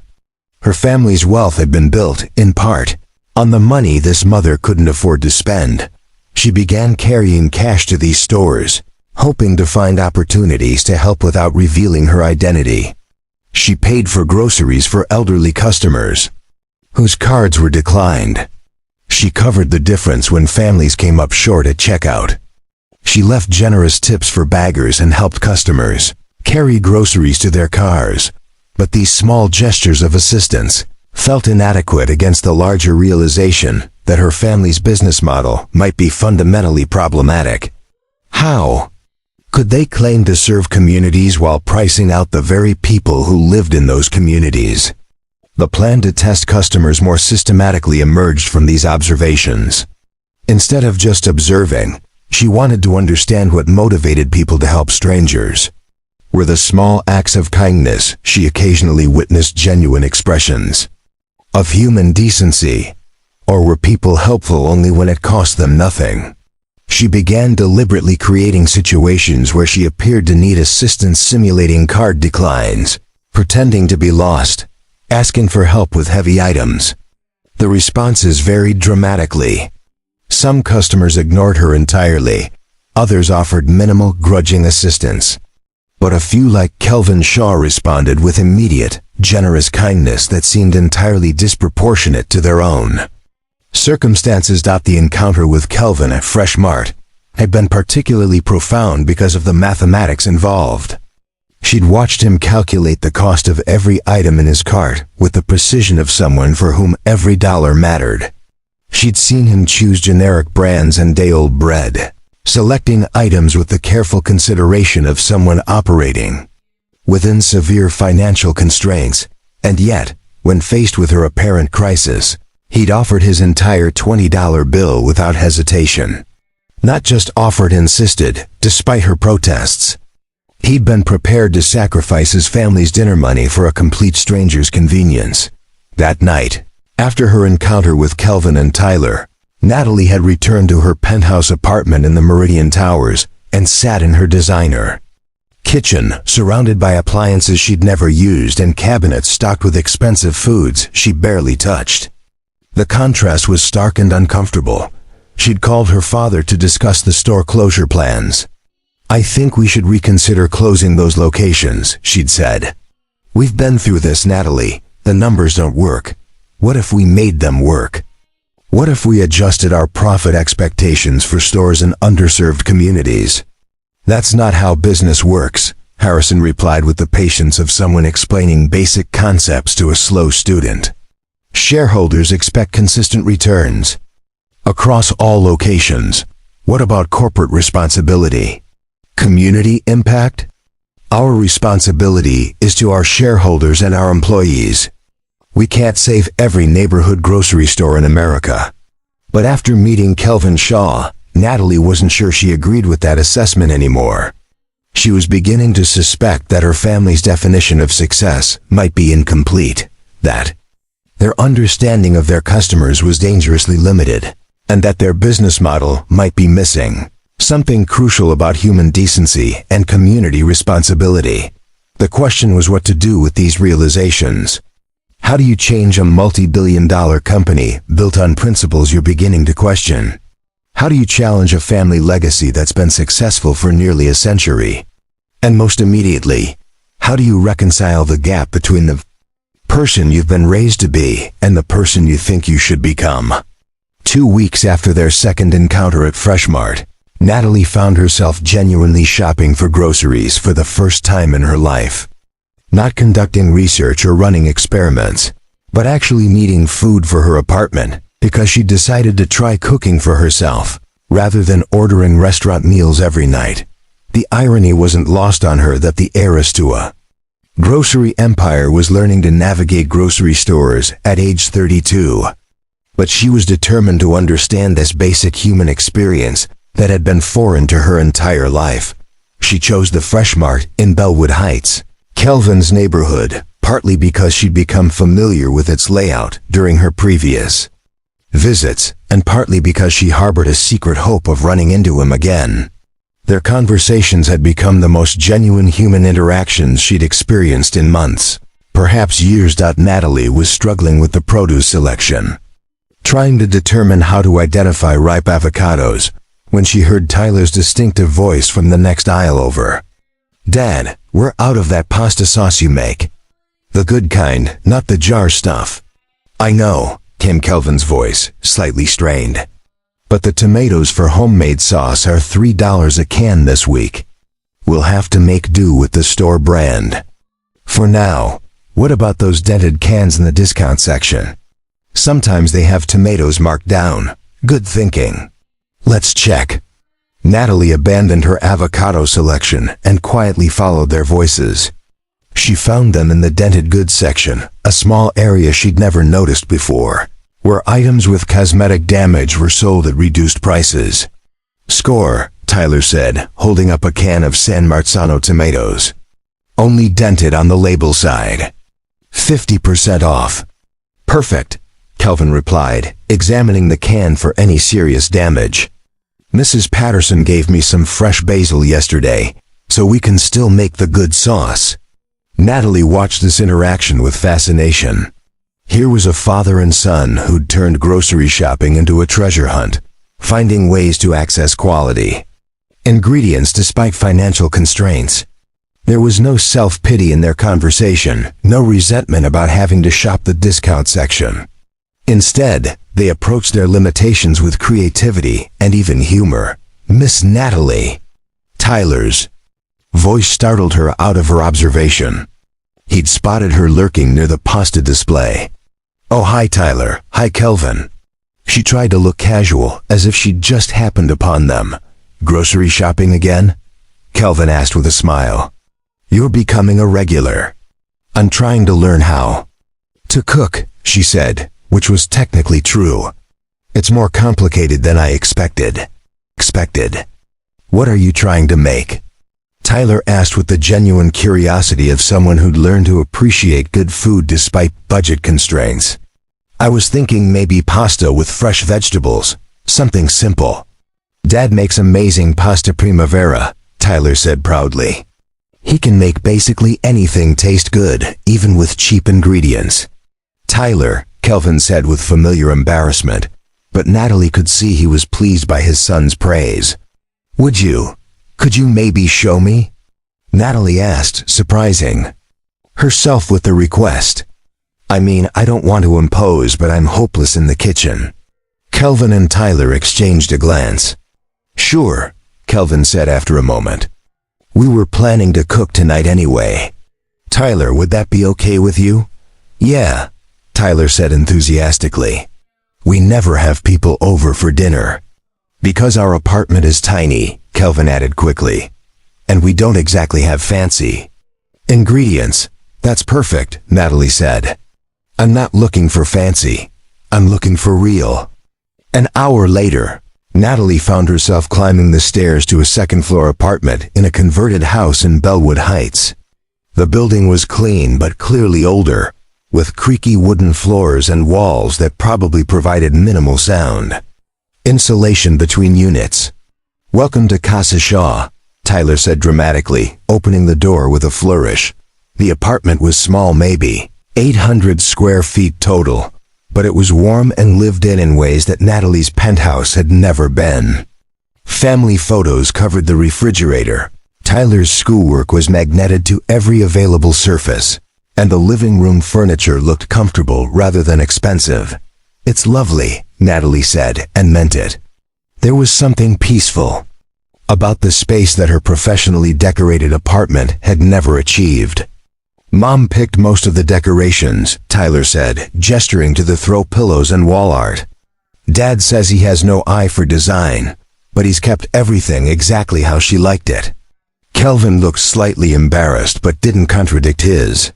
Her family's wealth had been built, in part, on the money this mother couldn't afford to spend. She began carrying cash to these stores, hoping to find opportunities to help without revealing her identity. She paid for groceries for elderly customers whose cards were declined. She covered the difference when families came up short at checkout. She left generous tips for baggers and helped customers carry groceries to their cars. But these small gestures of assistance felt inadequate against the larger realization that her family's business model might be fundamentally problematic. How could they claim to serve communities while pricing out the very people who lived in those communities? The plan to test customers more systematically emerged from these observations. Instead of just observing, she wanted to understand what motivated people to help strangers. Were the small acts of kindness she occasionally witnessed genuine expressions of human decency, or were people helpful only when it cost them nothing? She began deliberately creating situations where she appeared to need assistance simulating card declines, pretending to be lost, asking for help with heavy items. The responses varied dramatically. Some customers ignored her entirely. Others offered minimal, grudging assistance. But a few like Kelvin Shaw responded with immediate, generous kindness that seemed entirely disproportionate to their own. Circumstances. The encounter with Kelvin at Fresh Mart had been particularly profound because of the mathematics involved. She'd watched him calculate the cost of every item in his cart with the precision of someone for whom every dollar mattered. She'd seen him choose generic brands and day-old bread, selecting items with the careful consideration of someone operating within severe financial constraints, and yet, when faced with her apparent crisis, he'd offered his entire $20 bill without hesitation. Not just offered, insisted, despite her protests. He'd been prepared to sacrifice his family's dinner money for a complete stranger's convenience. That night, after her encounter with Kelvin and Tyler, Natalie had returned to her penthouse apartment in the Meridian Towers and sat in her designer kitchen, surrounded by appliances she'd never used and cabinets stocked with expensive foods she barely touched. The contrast was stark and uncomfortable. She'd called her father to discuss the store closure plans. "I think we should reconsider closing those locations," she'd said. "We've been through this, Natalie. The numbers don't work. What if we made them work? What if we adjusted our profit expectations for stores in underserved communities?" "That's not how business works," Harrison replied with the patience of someone explaining basic concepts to a slow student. "Shareholders expect consistent returns across all locations. What about corporate responsibility? Community impact? Our responsibility is to our shareholders and our employees. We can't save every neighborhood grocery store in America." But after meeting Kelvin Shaw, Natalie wasn't sure she agreed with that assessment anymore. She was beginning to suspect that her family's definition of success might be incomplete, that their understanding of their customers was dangerously limited, and that their business model might be missing something crucial about human decency and community responsibility. The question was what to do with these realizations. How do you change a multi-billion-dollar company built on principles you're beginning to question? How do you challenge a family legacy that's been successful for nearly a century? And most immediately, how do you reconcile the gap between the person you've been raised to be and the person you think you should become? 2 weeks after their second encounter at Fresh Mart, Natalie found herself genuinely shopping for groceries for the first time in her life. Not conducting research or running experiments, but actually needing food for her apartment because she decided to try cooking for herself, rather than ordering restaurant meals every night. The irony wasn't lost on her that the heiress to a grocery empire was learning to navigate grocery stores at age 32. But she was determined to understand this basic human experience that had been foreign to her entire life. She chose the Fresh Mart in Bellwood Heights, Kelvin's neighborhood, partly because she'd become familiar with its layout during her previous visits, and partly because she harbored a secret hope of running into him again. Their conversations had become the most genuine human interactions she'd experienced in months, perhaps years. Natalie was struggling with the produce selection, trying to determine how to identify ripe avocados, when she heard Tyler's distinctive voice from the next aisle over. "Dad, we're out of that pasta sauce you make. The good kind, not the jar stuff." "I know," came Kelvin's voice, slightly strained. "But the tomatoes for homemade sauce are $3 a can this week. We'll have to make do with the store brand. For now, what about those dented cans in the discount section? Sometimes they have tomatoes marked down." "Good thinking. Let's check." Natalie abandoned her avocado selection and quietly followed their voices. She found them in the dented goods section, a small area she'd never noticed before, where items with cosmetic damage were sold at reduced prices. "Score," Tyler said, holding up a can of San Marzano tomatoes. "Only dented on the label side. 50% off." "Perfect," Kelvin replied, examining the can for any serious damage. Mrs. Patterson gave me some fresh basil yesterday, so we can still make the good sauce. Natalie watched this interaction with fascination. Here was a father and son who'd turned grocery shopping into a treasure hunt, finding ways to access quality ingredients despite financial constraints. There was no self-pity in their conversation, no resentment about having to shop the discount section. Instead, they approached their limitations with creativity and even humor. "Miss Natalie." Tyler's voice startled her out of her observation. He'd spotted her lurking near the pasta display. "Oh, hi Tyler. Hi Kelvin." She tried to look casual, as if she'd just happened upon them. "Grocery shopping again?" Kelvin asked with a smile. "You're becoming a regular." "I'm trying to learn how to cook," she said, which was technically true. "It's more complicated than I expected." "What are you trying to make?" Tyler asked with the genuine curiosity of someone who'd learned to appreciate good food despite budget constraints. "I was thinking maybe pasta with fresh vegetables, something simple." "Dad makes amazing pasta primavera," Tyler said proudly. "He can make basically anything taste good, even with cheap ingredients." "Tyler," Kelvin said with familiar embarrassment, but Natalie could see he was pleased by his son's praise. Could you maybe show me?" Natalie asked, surprising herself with the request. "I mean, I don't want to impose, but I'm hopeless in the kitchen." Kelvin and Tyler exchanged a glance. "Sure," Kelvin said after a moment. "We were planning to cook tonight anyway." "Tyler, would that be okay with you?" "Yeah," Tyler said enthusiastically. "We never have people over for dinner." "Because our apartment is tiny," Kelvin added quickly. "And we don't exactly have fancy ingredients." "That's perfect," Natalie said. "I'm not looking for fancy. I'm looking for real." An hour later, Natalie found herself climbing the stairs to a second-floor apartment in a converted house in Bellwood Heights. The building was clean but clearly older, with creaky wooden floors and walls that probably provided minimal sound. Insulation between units. "Welcome to Casa Shaw," Tyler said dramatically, opening the door with a flourish. The apartment was small, maybe 800 square feet total, but it was warm and lived in ways that Natalie's penthouse had never been. Family photos covered the refrigerator. Tyler's schoolwork was magneted to every available surface, and the living room furniture looked comfortable rather than expensive. "It's lovely," Natalie said, and meant it. There was something peaceful about the space that her professionally decorated apartment had never achieved. "Mom picked most of the decorations," Tyler said, gesturing to the throw pillows and wall art. "Dad says he has no eye for design, but he's kept everything exactly how she liked it." Kelvin looked slightly embarrassed but didn't contradict his.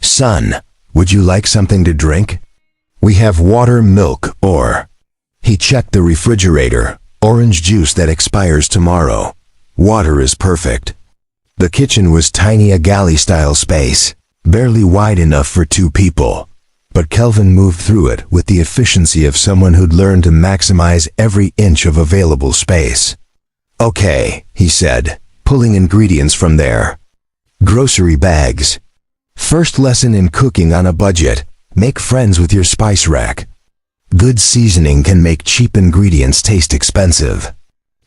"Son, would you like something to drink? We have water, milk, or..." He checked the refrigerator. "Orange juice that expires tomorrow. Water is perfect." The kitchen was tiny, a galley-style space, barely wide enough for two people. But Kelvin moved through it with the efficiency of someone who'd learned to maximize every inch of available space. "Okay," he said, pulling ingredients from there. "Grocery bags. First lesson in cooking on a budget. Make friends with your spice rack. Good seasoning can make cheap ingredients taste expensive."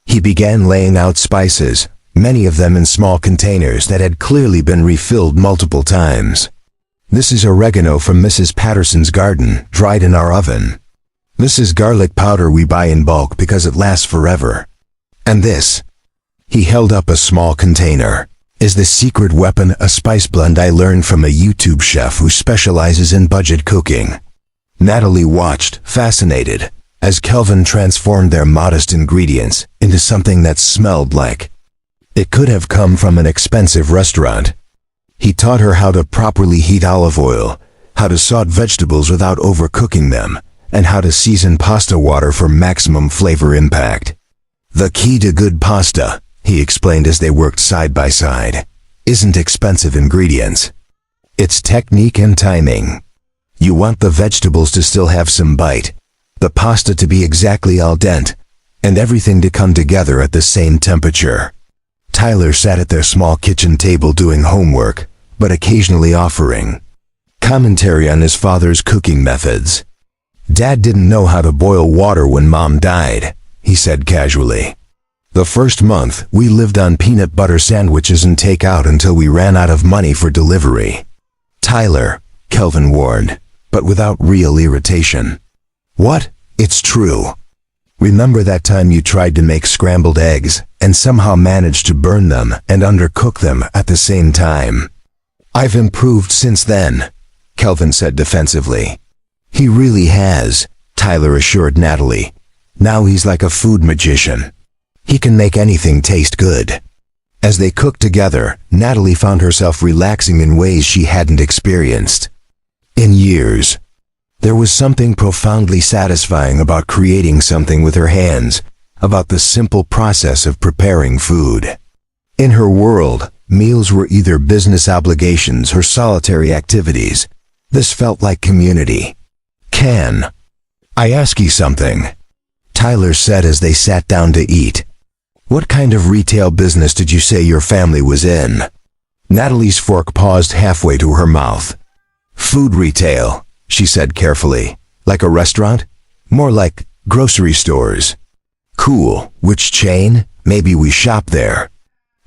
He began laying out spices, many of them in small containers that had clearly been refilled multiple times. "This is oregano from Mrs. Patterson's garden, dried in our oven. This is garlic powder we buy in bulk because it lasts forever. And this," he held up a small container, "is the secret weapon, a spice blend I learned from a YouTube chef who specializes in budget cooking." Natalie watched, fascinated, as Kelvin transformed their modest ingredients into something that smelled like it could have come from an expensive restaurant. He taught her how to properly heat olive oil, how to saute vegetables without overcooking them, and how to season pasta water for maximum flavor impact. "The key to good pasta," he explained as they worked side by side, "isn't expensive ingredients. It's technique and timing. You want the vegetables to still have some bite, the pasta to be exactly al dente, and everything to come together at the same temperature. Tyler sat at their small kitchen table doing homework, but occasionally offering commentary on his father's cooking methods. "Dad didn't know how to boil water when Mom died," he said casually. "The first month, we lived on peanut butter sandwiches and takeout until we ran out of money for delivery." "Tyler," Kelvin warned, but without real irritation. "What? It's true. Remember that time you tried to make scrambled eggs and somehow managed to burn them and undercook them at the same time?" "I've improved since then," Kelvin said defensively. "He really has," Tyler assured Natalie. "Now he's like a food magician. He can make anything taste good." As they cooked together, Natalie found herself relaxing in ways she hadn't experienced in years. There was something profoundly satisfying about creating something with her hands, about the simple process of preparing food. In her world, meals were either business obligations or solitary activities. This felt like community. "Can I ask you something?" Tyler said as they sat down to eat. "What kind of retail business did you say your family was in?" Natalie's fork paused halfway to her mouth. "Food retail," she said carefully. "Like a restaurant? More like grocery stores." "Cool. Which chain? Maybe we shop there."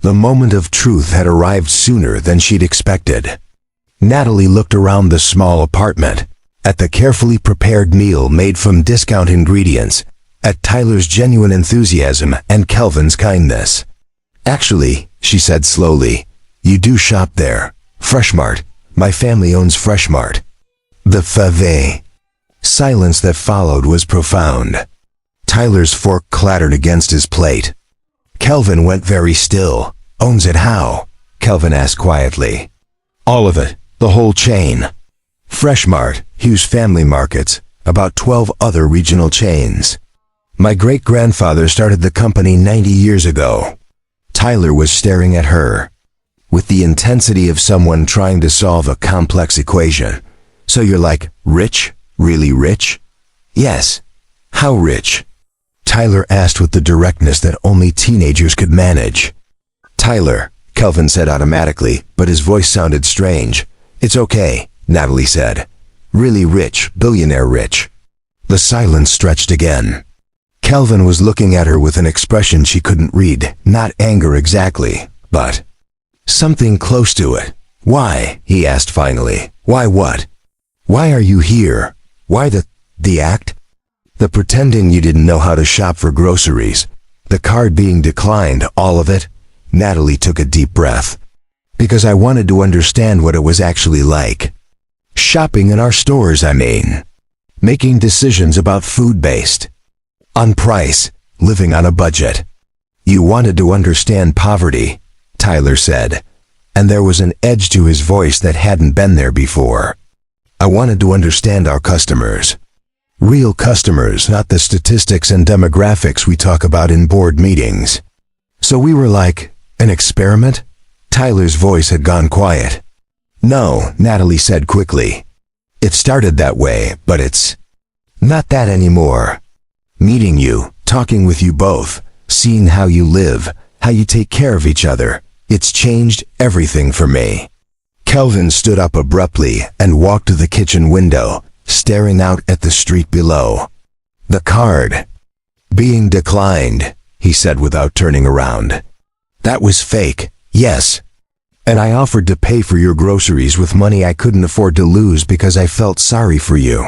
The moment of truth had arrived sooner than she'd expected. Natalie looked around the small apartment, at the carefully prepared meal made from discount ingredients, at Tyler's genuine enthusiasm and Kelvin's kindness. "Actually," she said slowly, "you do shop there. Freshmart. My family owns Freshmart." The fave silence that followed was profound. Tyler's fork clattered against his plate. Kelvin went very still. "Owns it how?" Kelvin asked quietly. "All of it. The whole chain. Freshmart, Hughes Family Markets, about 12 other regional chains. My great-grandfather started the company 90 years ago." Tyler was staring at her with the intensity of someone trying to solve a complex equation. "So you're like, rich? Really rich?" "Yes." "How rich?" Tyler asked with the directness that only teenagers could manage. "Tyler," Kelvin said automatically, but his voice sounded strange. "It's okay," Natalie said. "Really rich, billionaire rich." The silence stretched again. Kelvin was looking at her with an expression she couldn't read, not anger exactly, but something close to it. "Why?" he asked finally. "Why what? Why are you here? Why the act? The pretending you didn't know how to shop for groceries, the card being declined, all of it?" Natalie took a deep breath. "Because I wanted to understand what it was actually like. Shopping in our stores, I mean. Making decisions about food-based. On price, living on a budget." "You wanted to understand poverty," Tyler said, and there was an edge to his voice that hadn't been there before. "I wanted to understand our customers. Real customers, not the statistics and demographics we talk about in board meetings. So we were like an experiment?" Tyler's voice had gone quiet. "No," Natalie said quickly. "It started that way, but it's not that anymore. Meeting you, talking with you both, seeing how you live, how you take care of each other, it's changed everything for me." Kelvin stood up abruptly and walked to the kitchen window, staring out at the street below. "The card being declined," he said without turning around. "That was fake, yes. And I offered to pay for your groceries with money I couldn't afford to lose because I felt sorry for you.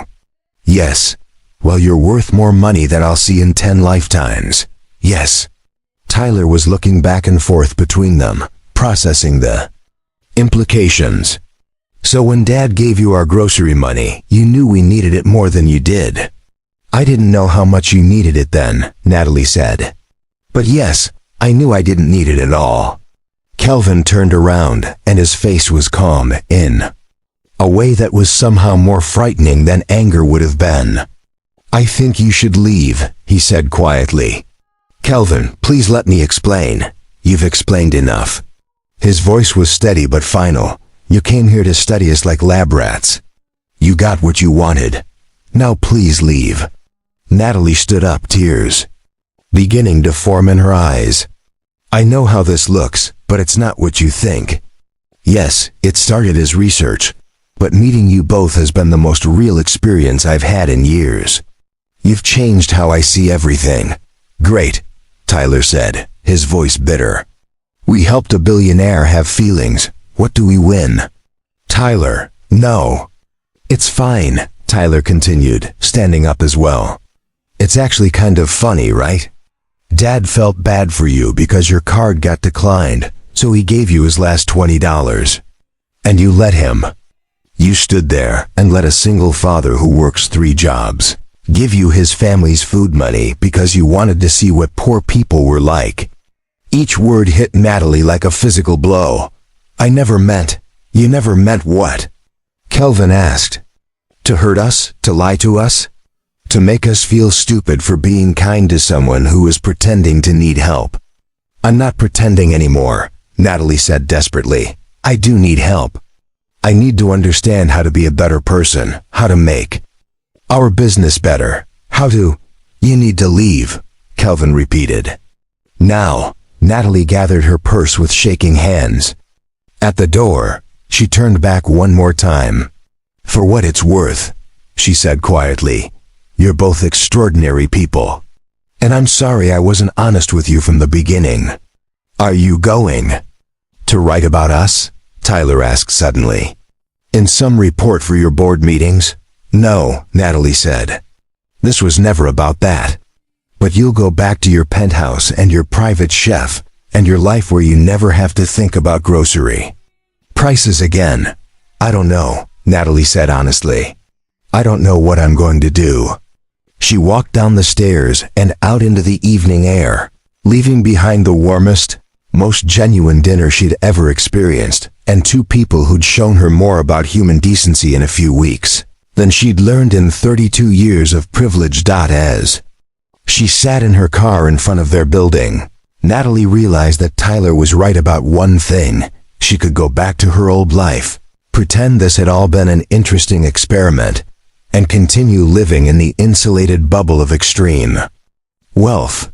Yes. Well, you're worth more money than I'll see in 10 lifetimes. Yes." Tyler was looking back and forth between them, processing the implications. "So when Dad gave you our grocery money, you knew we needed it more than you did." "I didn't know how much you needed it then," Natalie said. "But yes, I knew I didn't need it at all." Kelvin turned around, and his face was calm in a way that was somehow more frightening than anger would have been. "I think you should leave," he said quietly. "Kelvin, please let me explain. You've explained enough." His voice was steady but final. "You came here to study us like lab rats. You got what you wanted. Now please leave." Natalie stood up, tears beginning to form in her eyes. "I know how this looks, but it's not what you think. Yes, it started as research, but meeting you both has been the most real experience I've had in years. You've changed how I see everything." "Great," Tyler said, his voice bitter. "We helped a billionaire have feelings. What do we win?" "Tyler, no." "It's fine," Tyler continued, standing up as well. "It's actually kind of funny, right? Dad felt bad for you because your card got declined, so he gave you his last $20. And you let him. You stood there and let a single father who works 3 jobs give you his family's food money because you wanted to see what poor people were like." Each word hit Natalie like a physical blow. "You never meant what?" Kelvin asked. "To hurt us? To lie to us? To make us feel stupid for being kind to someone who is pretending to need help?" "I'm not pretending anymore," Natalie said desperately. "I do need help. I need to understand how to be a better person, how to make our business better, how to—" "You need to leave," Kelvin repeated. "Now." Natalie gathered her purse with shaking hands. At the door, she turned back one more time. "For what it's worth," she said quietly, "you're both extraordinary people. And I'm sorry I wasn't honest with you from the beginning." "Are you going to write about us?" Tyler asked suddenly. "In some report for your board meetings?" "No," Natalie said. "This was never about that. But you'll go back to your penthouse and your private chef, and your life where you never have to think about grocery prices again." "I don't know," Natalie said honestly. "I don't know what I'm going to do." She walked down the stairs and out into the evening air, leaving behind the warmest, most genuine dinner she'd ever experienced, and 2 people who'd shown her more about human decency in a few weeks than she'd learned in 32 years of privilege. As she sat in her car in front of their building, Natalie realized that Tyler was right about one thing. She could go back to her old life, pretend this had all been an interesting experiment, and continue living in the insulated bubble of extreme wealth.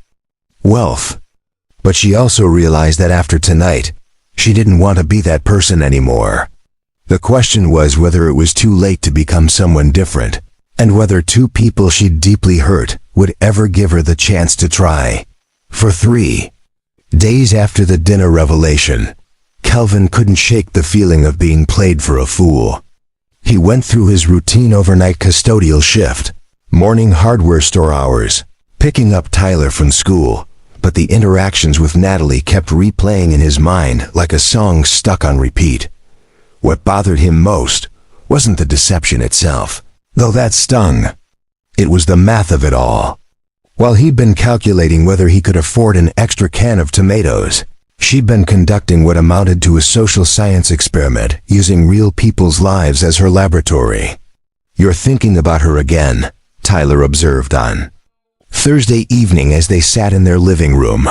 But she also realized that after tonight, she didn't want to be that person anymore. The question was whether it was too late to become someone different, and whether 2 people she'd deeply hurt would ever give her the chance to try. For 3 days after the dinner revelation, Kelvin couldn't shake the feeling of being played for a fool. He went through his routine overnight custodial shift, morning hardware store hours, picking up Tyler from school, but the interactions with Natalie kept replaying in his mind like a song stuck on repeat. What bothered him most wasn't the deception itself, though that stung. It was the math of it all. While he'd been calculating whether he could afford an extra can of tomatoes, she'd been conducting what amounted to a social science experiment using real people's lives as her laboratory. "You're thinking about her again," Tyler observed on Thursday evening as they sat in their living room.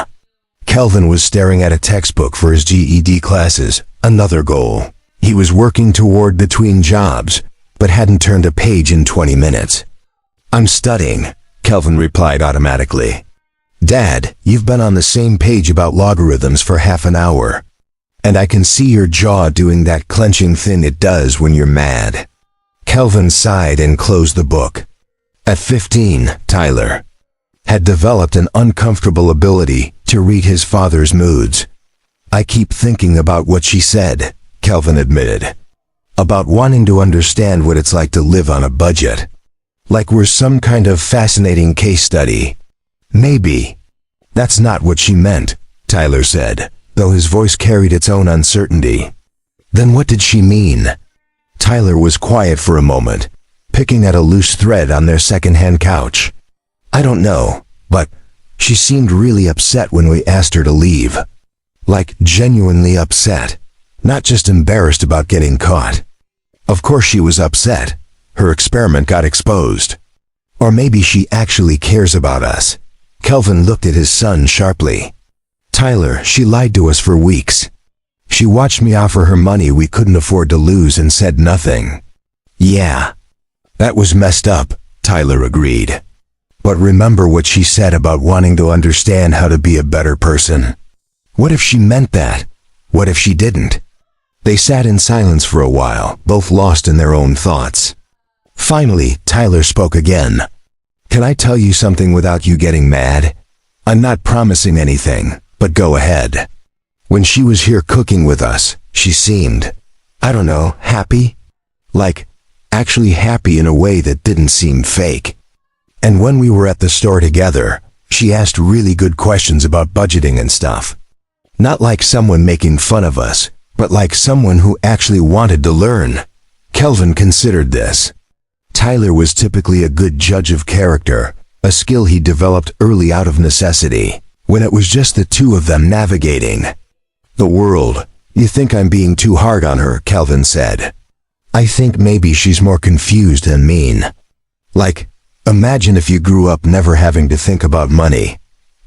Kelvin was staring at a textbook for his GED classes, another goal he was working toward between jobs, but hadn't turned a page in 20 minutes. "I'm studying," Kelvin replied automatically. "Dad, you've been on the same page about logarithms for half an hour. And I can see your jaw doing that clenching thing it does when you're mad." Kelvin sighed and closed the book. At 15, Tyler had developed an uncomfortable ability to read his father's moods. "I keep thinking about what she said," Kelvin admitted. "About wanting to understand what it's like to live on a budget. Like we're some kind of fascinating case study." "Maybe." "That's not what she meant," Tyler said, though his voice carried its own uncertainty. "Then what did she mean?" Tyler was quiet for a moment, picking at a loose thread on their second-hand couch. "I don't know, but she seemed really upset when we asked her to leave. Like genuinely upset, not just embarrassed about getting caught. Of course she was upset. Her experiment got exposed. Or maybe she actually cares about us." Kelvin looked at his son sharply. "Tyler, she lied to us for weeks. She watched me offer her money we couldn't afford to lose and said nothing." "Yeah, that was messed up," Tyler agreed. But remember what she said about wanting to understand how to be a better person. What if she meant that? What if she didn't? They sat in silence for a while, both lost in their own thoughts. Finally, Tyler spoke again. Can I tell you something without you getting mad? I'm not promising anything, but go ahead. When she was here cooking with us, she seemed, I don't know, happy? Like, actually happy in a way that didn't seem fake. And when we were at the store together, she asked really good questions about budgeting and stuff. Not like someone making fun of us, but like someone who actually wanted to learn. Kelvin considered this. Tyler was typically a good judge of character, a skill he developed early out of necessity, when it was just the two of them navigating the world. You think I'm being too hard on her, Kelvin said. I think maybe she's more confused than mean. Like, imagine if you grew up never having to think about money,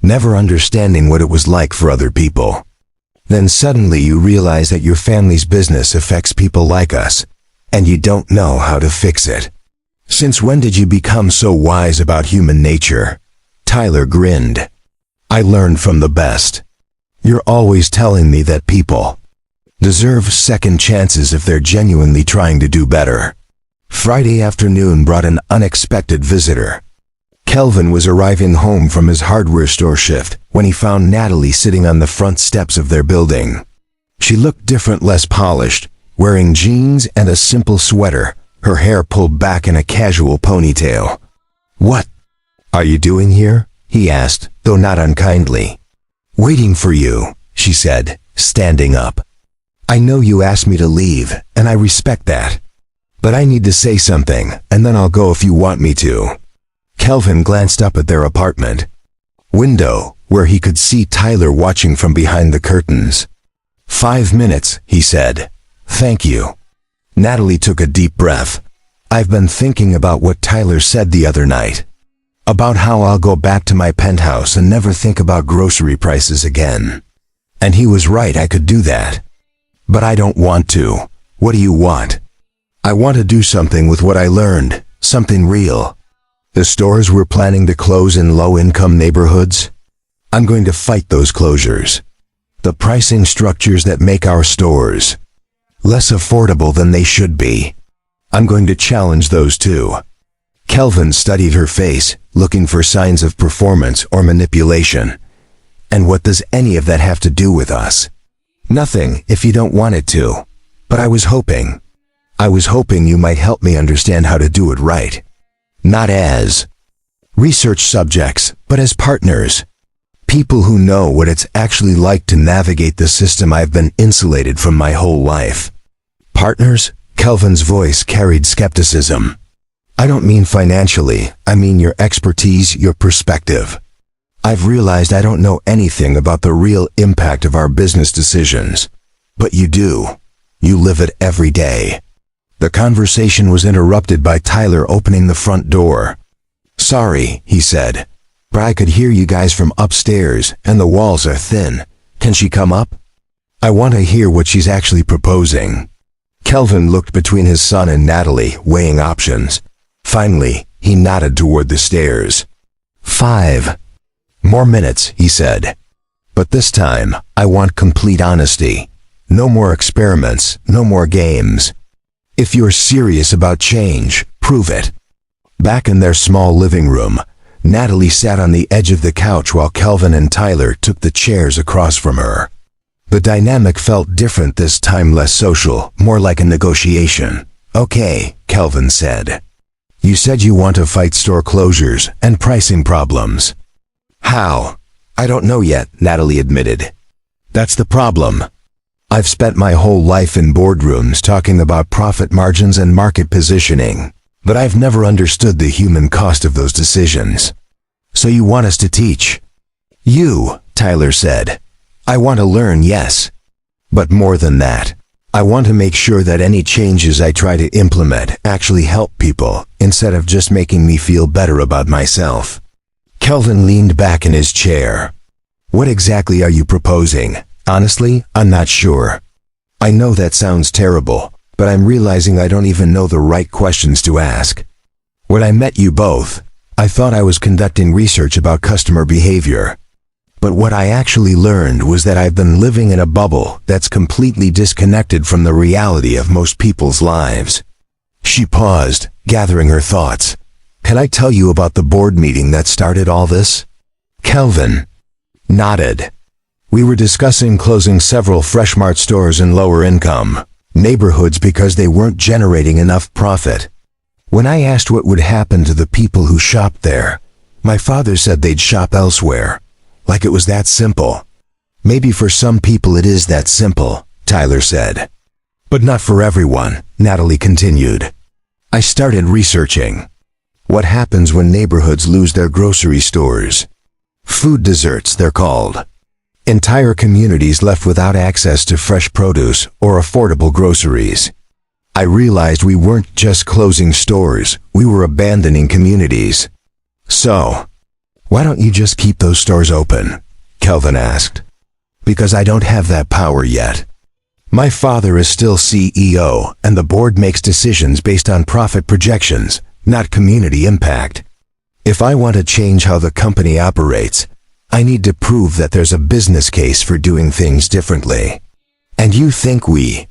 never understanding what it was like for other people. Then suddenly you realize that your family's business affects people like us, and you don't know how to fix it. Since when did you become so wise about human nature? Tyler grinned. I learned from the best. You're always telling me that people deserve second chances if they're genuinely trying to do better. Friday afternoon brought an unexpected visitor. Kelvin was arriving home from his hardware store shift when he found Natalie sitting on the front steps of their building. She looked different, less polished, wearing jeans and a simple sweater, her hair pulled back in a casual ponytail. What are you doing here? He asked, though not unkindly. Waiting for you, she said, standing up. I know you asked me to leave, and I respect that. But I need to say something, and then I'll go if you want me to. Kelvin glanced up at their apartment window, where he could see Tyler watching from behind the curtains. 5 minutes, he said. Thank you. Natalie took a deep breath. I've been thinking about what Tyler said the other night. About how I'll go back to my penthouse and never think about grocery prices again. And he was right, I could do that. But I don't want to. What do you want? I want to do something with what I learned, something real. The stores we're planning to close in low-income neighborhoods? I'm going to fight those closures. The pricing structures that make our stores less affordable than they should be. I'm going to challenge those too. Kelvin studied her face, looking for signs of performance or manipulation. And what does any of that have to do with us? Nothing, if you don't want it to. But I was hoping you might help me understand how to do it right. Not as research subjects, but as partners. People who know what it's actually like to navigate the system I've been insulated from my whole life. Partners? Kelvin's voice carried skepticism. I don't mean financially, I mean your expertise, your perspective. I've realized I don't know anything about the real impact of our business decisions. But you do. You live it every day. The conversation was interrupted by Tyler opening the front door. Sorry, he said. But I could hear you guys from upstairs, and the walls are thin. Can she come up? I want to hear what she's actually proposing. Kelvin looked between his son and Natalie, weighing options. Finally, he nodded toward the stairs. 5 more minutes, he said. But this time, I want complete honesty. No more experiments, no more games. If you're serious about change, prove it. Back in their small living room, Natalie sat on the edge of the couch while Kelvin and Tyler took the chairs across from her. The dynamic felt different this time, less social, more like a negotiation. Okay, Kelvin said. You said you want to fight store closures and pricing problems. How? I don't know yet, Natalie admitted. That's the problem. I've spent my whole life in boardrooms talking about profit margins and market positioning. But I've never understood the human cost of those decisions. So you want us to teach? You, Tyler said. I want to learn, yes. But more than that, I want to make sure that any changes I try to implement actually help people, instead of just making me feel better about myself. Kelvin leaned back in his chair. What exactly are you proposing? Honestly, I'm not sure. I know that sounds terrible, but I'm realizing I don't even know the right questions to ask. When I met you both, I thought I was conducting research about customer behavior. But what I actually learned was that I've been living in a bubble that's completely disconnected from the reality of most people's lives. She paused, gathering her thoughts. Can I tell you about the board meeting that started all this? Kelvin nodded. We were discussing closing several Fresh Mart stores in lower income neighborhoods because they weren't generating enough profit. When I asked what would happen to the people who shopped there, my father said they'd shop elsewhere. Like it was that simple. Maybe for some people it is that simple, Tyler said. But not for everyone, Natalie continued. I started researching. What happens when neighborhoods lose their grocery stores? Food deserts, they're called. Entire communities left without access to fresh produce or affordable groceries. I realized we weren't just closing stores, we were abandoning communities. So, why don't you just keep those stores open? Kelvin asked. Because I don't have that power yet. My father is still CEO, and the board makes decisions based on profit projections, not community impact. If I want to change how the company operates, I need to prove that there's a business case for doing things differently. And you think we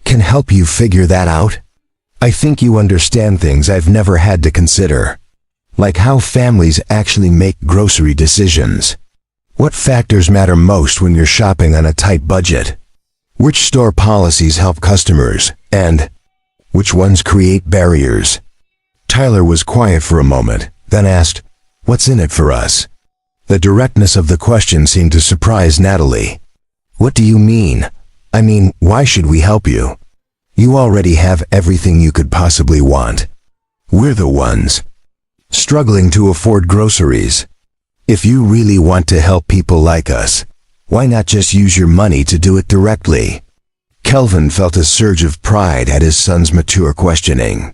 can help you figure that out? I think you understand things I've never had to consider. Like how families actually make grocery decisions. What factors matter most when you're shopping on a tight budget? Which store policies help customers, and which ones create barriers? Tyler was quiet for a moment, then asked, "What's in it for us?" The directness of the question seemed to surprise Natalie. What do you mean? I mean, why should we help you? You already have everything you could possibly want. We're the ones struggling to afford groceries. If you really want to help people like us, why not just use your money to do it directly? Kelvin felt a surge of pride at his son's mature questioning.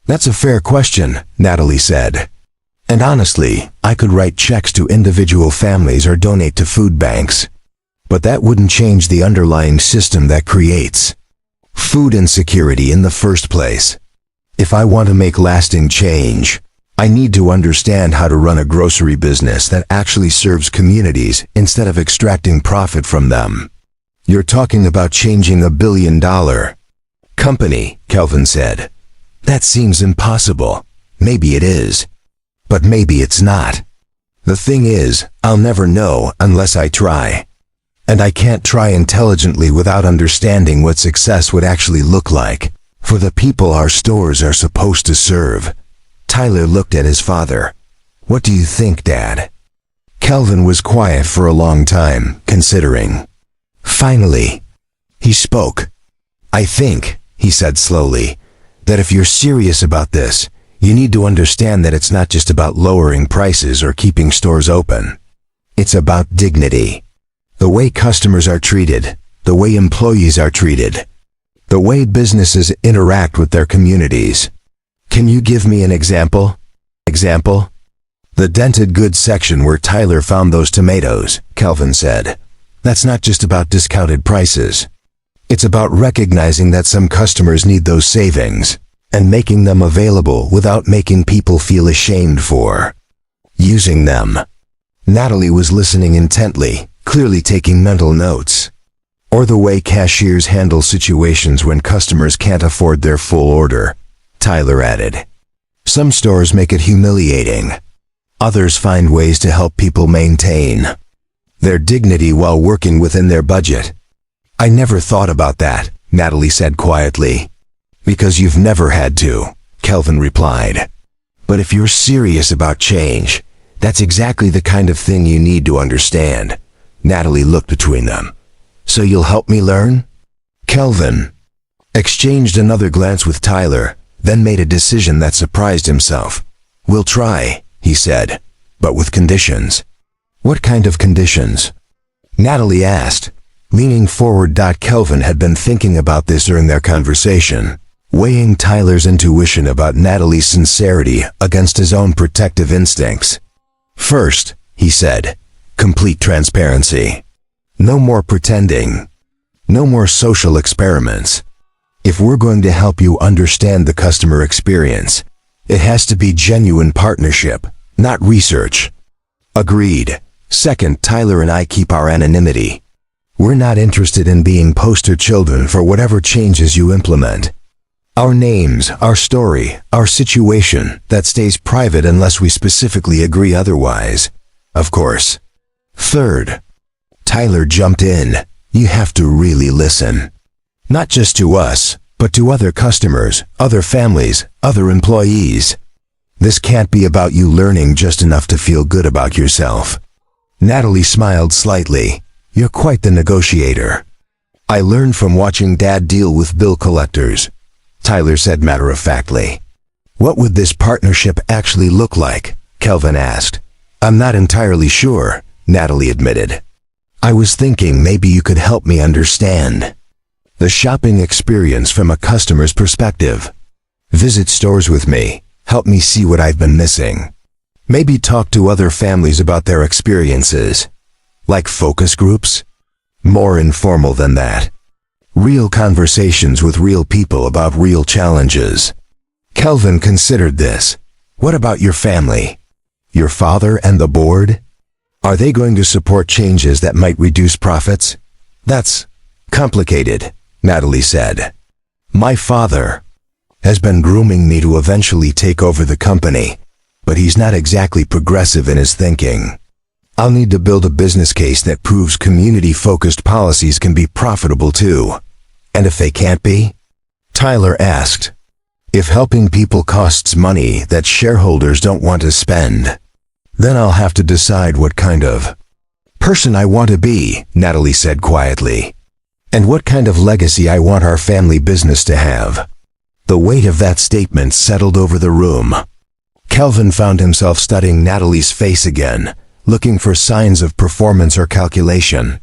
That's a fair question, Natalie said. And honestly, I could write checks to individual families or donate to food banks. But that wouldn't change the underlying system that creates food insecurity in the first place. If I want to make lasting change, I need to understand how to run a grocery business that actually serves communities instead of extracting profit from them. You're talking about changing $1 billion company, Kelvin said. That seems impossible. Maybe it is. But maybe it's not. The thing is, I'll never know unless I try. And I can't try intelligently without understanding what success would actually look like for the people our stores are supposed to serve. Tyler looked at his father. What do you think, Dad? Kelvin was quiet for a long time, considering. Finally, he spoke. I think, he said slowly, that if you're serious about this, you need to understand that it's not just about lowering prices or keeping stores open. It's about dignity. The way customers are treated, the way employees are treated, the way businesses interact with their communities. Can you give me an example? Example? The dented goods section where Tyler found those tomatoes, Kelvin said. That's not just about discounted prices. It's about recognizing that some customers need those savings and making them available without making people feel ashamed for using them. Natalie was listening intently, clearly taking mental notes. Or the way cashiers handle situations when customers can't afford their full order, Tyler added. Some stores make it humiliating. Others find ways to help people maintain their dignity while working within their budget. I never thought about that, Natalie said quietly. Because you've never had to, Kelvin replied. But if you're serious about change, that's exactly the kind of thing you need to understand. Natalie looked between them. So you'll help me learn? Kelvin exchanged another glance with Tyler, then made a decision that surprised himself. We'll try, he said, but with conditions. What kind of conditions? Natalie asked, leaning forward. Kelvin had been thinking about this during their conversation, weighing Tyler's intuition about Natalie's sincerity against his own protective instincts. First, he said, complete transparency. No more pretending. No more social experiments. If we're going to help you understand the customer experience, it has to be genuine partnership, not research. Agreed. Second, Tyler and I keep our anonymity. We're not interested in being poster children for whatever changes you implement. Our names, our story, our situation, that stays private unless we specifically agree otherwise. Of course. Third, Tyler jumped in. You have to really listen. Not just to us, but to other customers, other families, other employees. This can't be about you learning just enough to feel good about yourself. Natalie smiled slightly. You're quite the negotiator. I learned from watching Dad deal with bill collectors, Tyler said matter-of-factly. What would this partnership actually look like? Kelvin asked. I'm not entirely sure, Natalie admitted. I was thinking maybe you could help me understand the shopping experience from a customer's perspective. Visit stores with me, help me see what I've been missing. Maybe talk to other families about their experiences. Like focus groups? More informal than that. Real conversations with real people about real challenges. Kelvin considered this. What about your family? Your father and the board? Are they going to support changes that might reduce profits? That's complicated, Natalie said. My father has been grooming me to eventually take over the company, but he's not exactly progressive in his thinking. I'll need to build a business case that proves community-focused policies can be profitable too. And if they can't be? Tyler asked. If helping people costs money that shareholders don't want to spend, then I'll have to decide what kind of person I want to be, Natalie said quietly. And what kind of legacy I want our family business to have. The weight of that statement settled over the room. Kelvin found himself studying Natalie's face again, looking for signs of performance or calculation.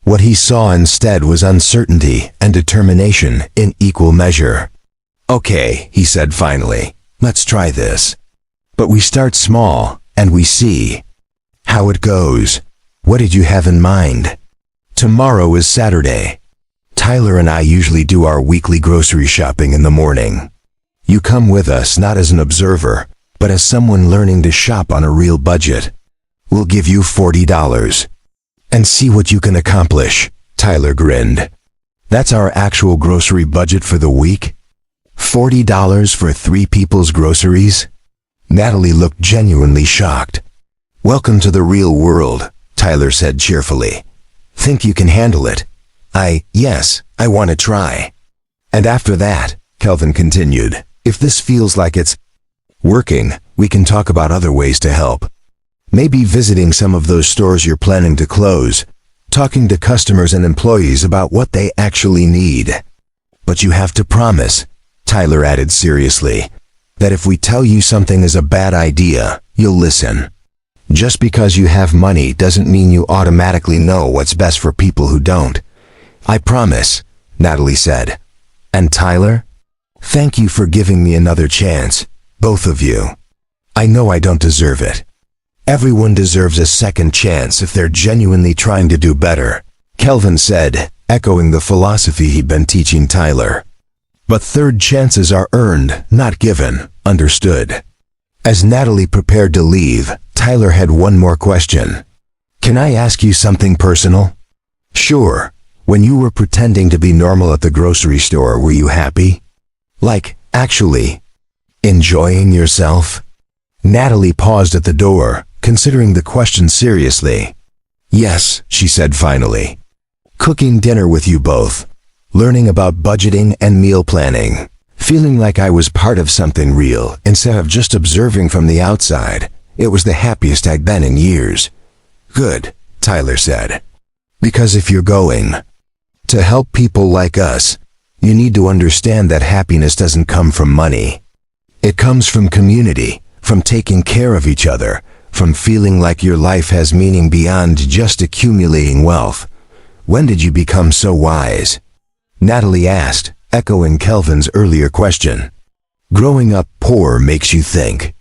What he saw instead was uncertainty and determination in equal measure. Okay, he said finally, let's try this. But we start small, and we see how it goes. What did you have in mind? Tomorrow is Saturday. Tyler and I usually do our weekly grocery shopping in the morning. You come with us not as an observer, but as someone learning to shop on a real budget. We'll give you $40. And see what you can accomplish, Tyler grinned. That's our actual grocery budget for the week? $40 for 3 people's groceries? Natalie looked genuinely shocked. Welcome to the real world, Tyler said cheerfully. Think you can handle it? Yes, I want to try. And after that, Kelvin continued, if this feels like it's working, we can talk about other ways to help. Maybe visiting some of those stores you're planning to close, talking to customers and employees about what they actually need. But you have to promise, Tyler added seriously, that if we tell you something is a bad idea, you'll listen. Just because you have money doesn't mean you automatically know what's best for people who don't. I promise, Natalie said. And Tyler? Thank you for giving me another chance, both of you. I know I don't deserve it. Everyone deserves a second chance if they're genuinely trying to do better, Kelvin said, echoing the philosophy he'd been teaching Tyler. But third chances are earned, not given, understood. As Natalie prepared to leave, Tyler had one more question. Can I ask you something personal? Sure. When you were pretending to be normal at the grocery store, were you happy? Like, actually enjoying yourself? Natalie paused at the door, considering the question seriously. Yes, she said finally. Cooking dinner with you both, learning about budgeting and meal planning, feeling like I was part of something real instead of just observing from the outside. It was the happiest I'd been in years. Good, Tyler said. Because if you're going to help people like us, you need to understand that happiness doesn't come from money. It comes from community, from taking care of each other, from feeling like your life has meaning beyond just accumulating wealth. When did you become so wise? Natalie asked, echoing Kelvin's earlier question. Growing up poor makes you think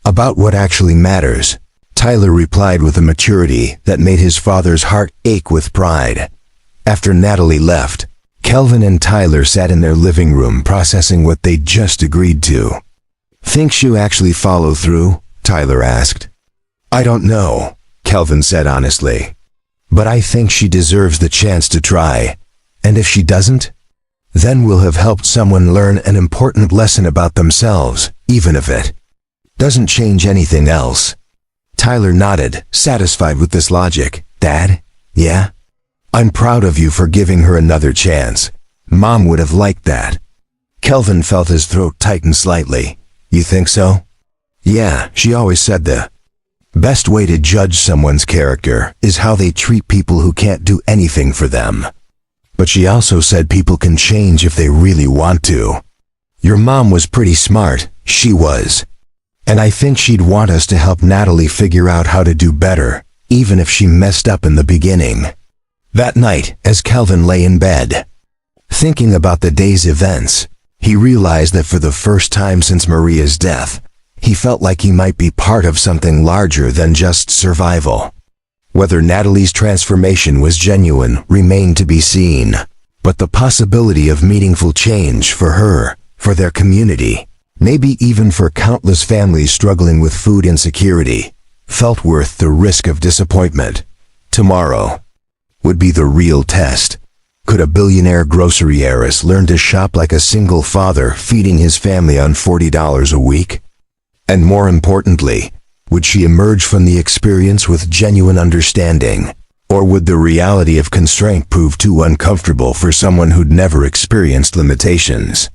about what actually matters, Tyler replied with a maturity that made his father's heart ache with pride. After Natalie left, Kelvin and Tyler sat in their living room processing what they'd just agreed to. Thinks you actually follow through? Tyler asked. I don't know, Kelvin said honestly. But I think she deserves the chance to try. And if she doesn't, then we'll have helped someone learn an important lesson about themselves, even if it doesn't change anything else. Tyler nodded, satisfied with this logic. Dad? Yeah? I'm proud of you for giving her another chance. Mom would have liked that. Kelvin felt his throat tighten slightly. You think so? Yeah, she always said the best way to judge someone's character is how they treat people who can't do anything for them. But she also said people can change if they really want to. Your mom was pretty smart, she was. And I think she'd want us to help Natalie figure out how to do better, even if she messed up in the beginning. That night, as Kelvin lay in bed, thinking about the day's events, he realized that for the first time since Maria's death, he felt like he might be part of something larger than just survival. Whether Natalie's transformation was genuine remained to be seen, but the possibility of meaningful change for her, for their community, maybe even for countless families struggling with food insecurity, felt worth the risk of disappointment. Tomorrow would be the real test. Could a billionaire grocery heiress learn to shop like a single father feeding his family on $40 a week? And more importantly, would she emerge from the experience with genuine understanding? Or would the reality of constraint prove too uncomfortable for someone who'd never experienced limitations?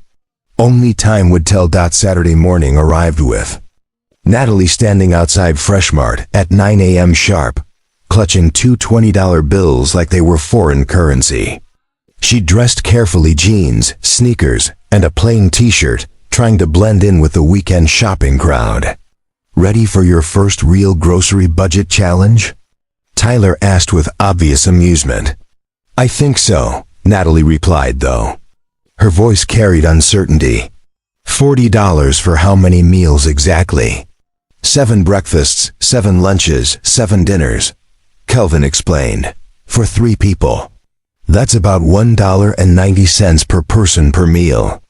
Only time would tell. Saturday morning arrived with Natalie standing outside Freshmart at 9 a.m. sharp, clutching two $20 bills like they were foreign currency. She dressed carefully, jeans, sneakers, and a plain t-shirt, trying to blend in with the weekend shopping crowd. Ready for your first real grocery budget challenge? Tyler asked with obvious amusement. I think so, Natalie replied though. Her voice carried uncertainty. $40 for how many meals exactly? 7 breakfasts, 7 lunches, 7 dinners, Kelvin explained. For 3 people. That's about $1.90 per person per meal.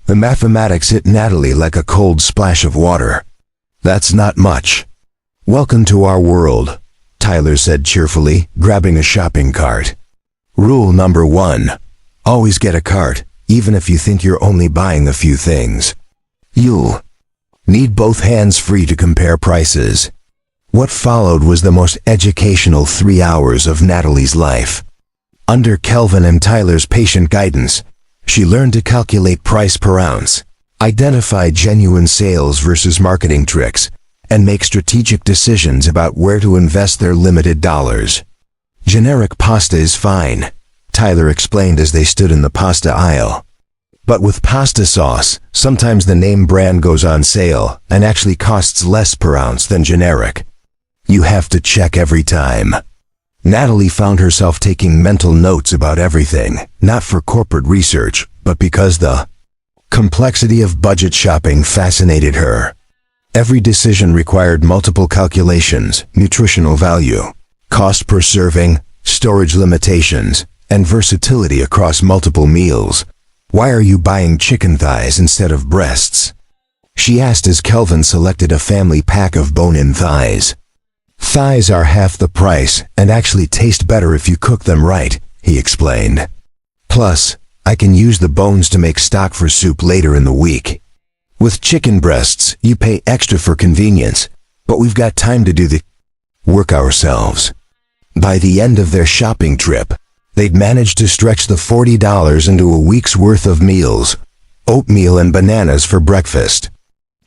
The mathematics hit Natalie like a cold splash of water. That's not much. Welcome to our world, Tyler said cheerfully, grabbing a shopping cart. Rule number 1. Always get a cart, even if you think you're only buying a few things. You'll need both hands free to compare prices. What followed was the most educational 3 hours of Natalie's life. Under Kelvin and Tyler's patient guidance, she learned to calculate price per ounce, identify genuine sales versus marketing tricks, and make strategic decisions about where to invest their limited dollars. Generic pasta is fine, Tyler explained as they stood in the pasta aisle. But with pasta sauce, sometimes the name brand goes on sale and actually costs less per ounce than generic. You have to check every time. Natalie found herself taking mental notes about everything, not for corporate research, but because the complexity of budget shopping fascinated her. Every decision required multiple calculations: nutritional value, cost per serving, storage limitations, and versatility across multiple meals. Why are you buying chicken thighs instead of breasts? She asked as Kelvin selected a family pack of bone-in thighs. Thighs are half the price and actually taste better if you cook them right, he explained. Plus, I can use the bones to make stock for soup later in the week. With chicken breasts, you pay extra for convenience, but we've got time to do the work ourselves. By the end of their shopping trip, they'd managed to stretch the $40 into a week's worth of meals: oatmeal and bananas for breakfast,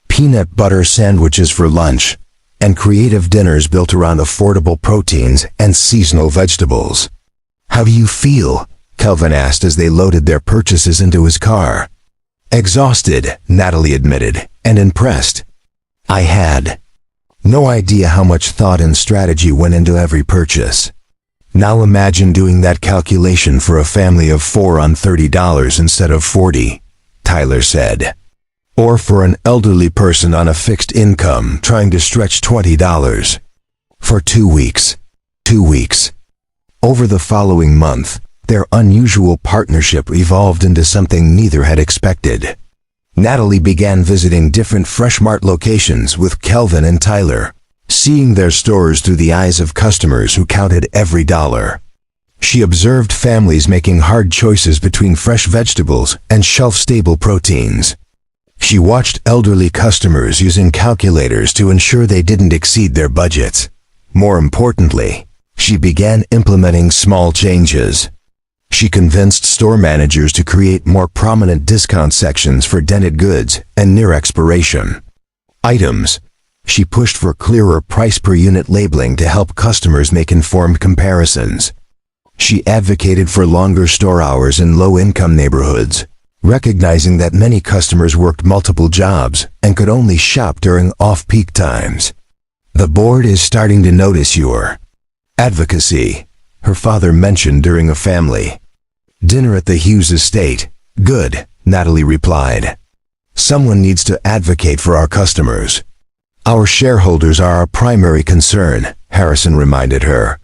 peanut butter sandwiches for lunch, and creative dinners built around affordable proteins and seasonal vegetables. How do you feel? Kelvin asked as they loaded their purchases into his car. Exhausted, Natalie admitted, and impressed. I had no idea how much thought and strategy went into every purchase. Now imagine doing that calculation for a family of 4 on $30 instead of $40, Tyler said. Or for an elderly person on a fixed income trying to stretch $20. For 2 weeks. 2 weeks. Over the following month, their unusual partnership evolved into something neither had expected. Natalie began visiting different Fresh Mart locations with Kelvin and Tyler, seeing their stores through the eyes of customers who counted every dollar. She observed families making hard choices between fresh vegetables and shelf-stable proteins. She watched elderly customers using calculators to ensure they didn't exceed their budgets. More importantly, she began implementing small changes. She convinced store managers to create more prominent discount sections for dented goods and near expiration items. She pushed for clearer price per unit labeling to help customers make informed comparisons. She advocated for longer store hours in low-income neighborhoods, recognizing that many customers worked multiple jobs and could only shop during off-peak times. "The board is starting to notice your advocacy," her father mentioned during a family dinner at the Hughes estate. "Good," Natalie replied. "Someone needs to advocate for our customers. Our shareholders are our primary concern," Harrison reminded her.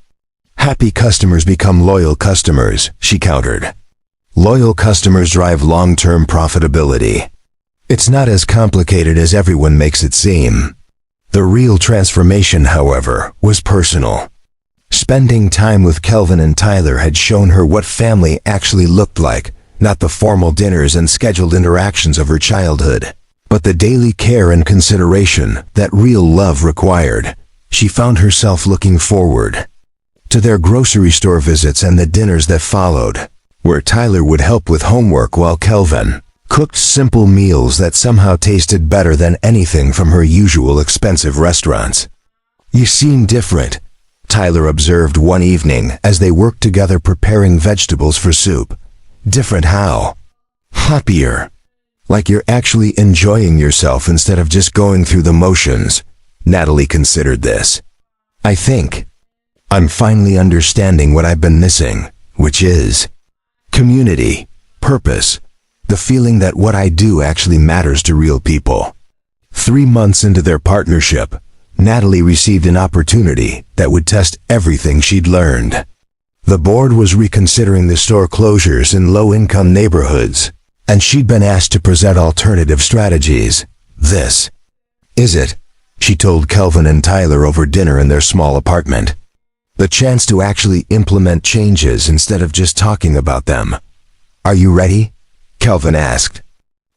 "Happy customers become loyal customers," she countered. "Loyal customers drive long-term profitability. It's not as complicated as everyone makes it seem." The real transformation, however, was personal. Spending time with Kelvin and Tyler had shown her what family actually looked like, not the formal dinners and scheduled interactions of her childhood, but the daily care and consideration that real love required. She found herself looking forward to their grocery store visits and the dinners that followed, where Tyler would help with homework while Kelvin cooked simple meals that somehow tasted better than anything from her usual expensive restaurants. "You seem different," Tyler observed one evening as they worked together preparing vegetables for soup. "Different how?" "Happier. Like you're actually enjoying yourself instead of just going through the motions." Natalie considered this. "I think I'm finally understanding what I've been missing, which is community, purpose, the feeling that what I do actually matters to real people." 3 months into their partnership, Natalie received an opportunity that would test everything she'd learned. The board was reconsidering the store closures in low-income neighborhoods, and she'd been asked to present alternative strategies. "This is it," she told Kelvin and Tyler over dinner in their small apartment. "The chance to actually implement changes instead of just talking about them." "Are you ready?" Kelvin asked.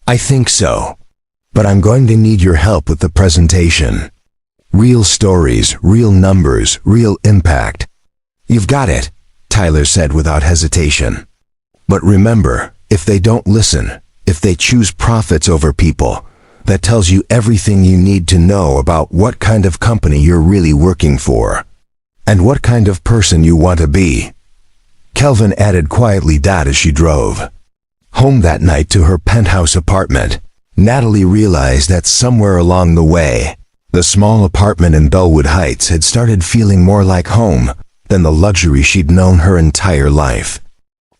"I think so, but I'm going to need your help with the presentation. Real stories, real numbers, real impact." "You've got it," Tyler said without hesitation. "But remember, if they don't listen, if they choose profits over people, that tells you everything you need to know about what kind of company you're really working for, and what kind of person you want to be." Kelvin added quietly as she drove home that night to her penthouse apartment. Natalie realized that somewhere along the way, the small apartment in Bellwood Heights had started feeling more like home than the luxury she'd known her entire life.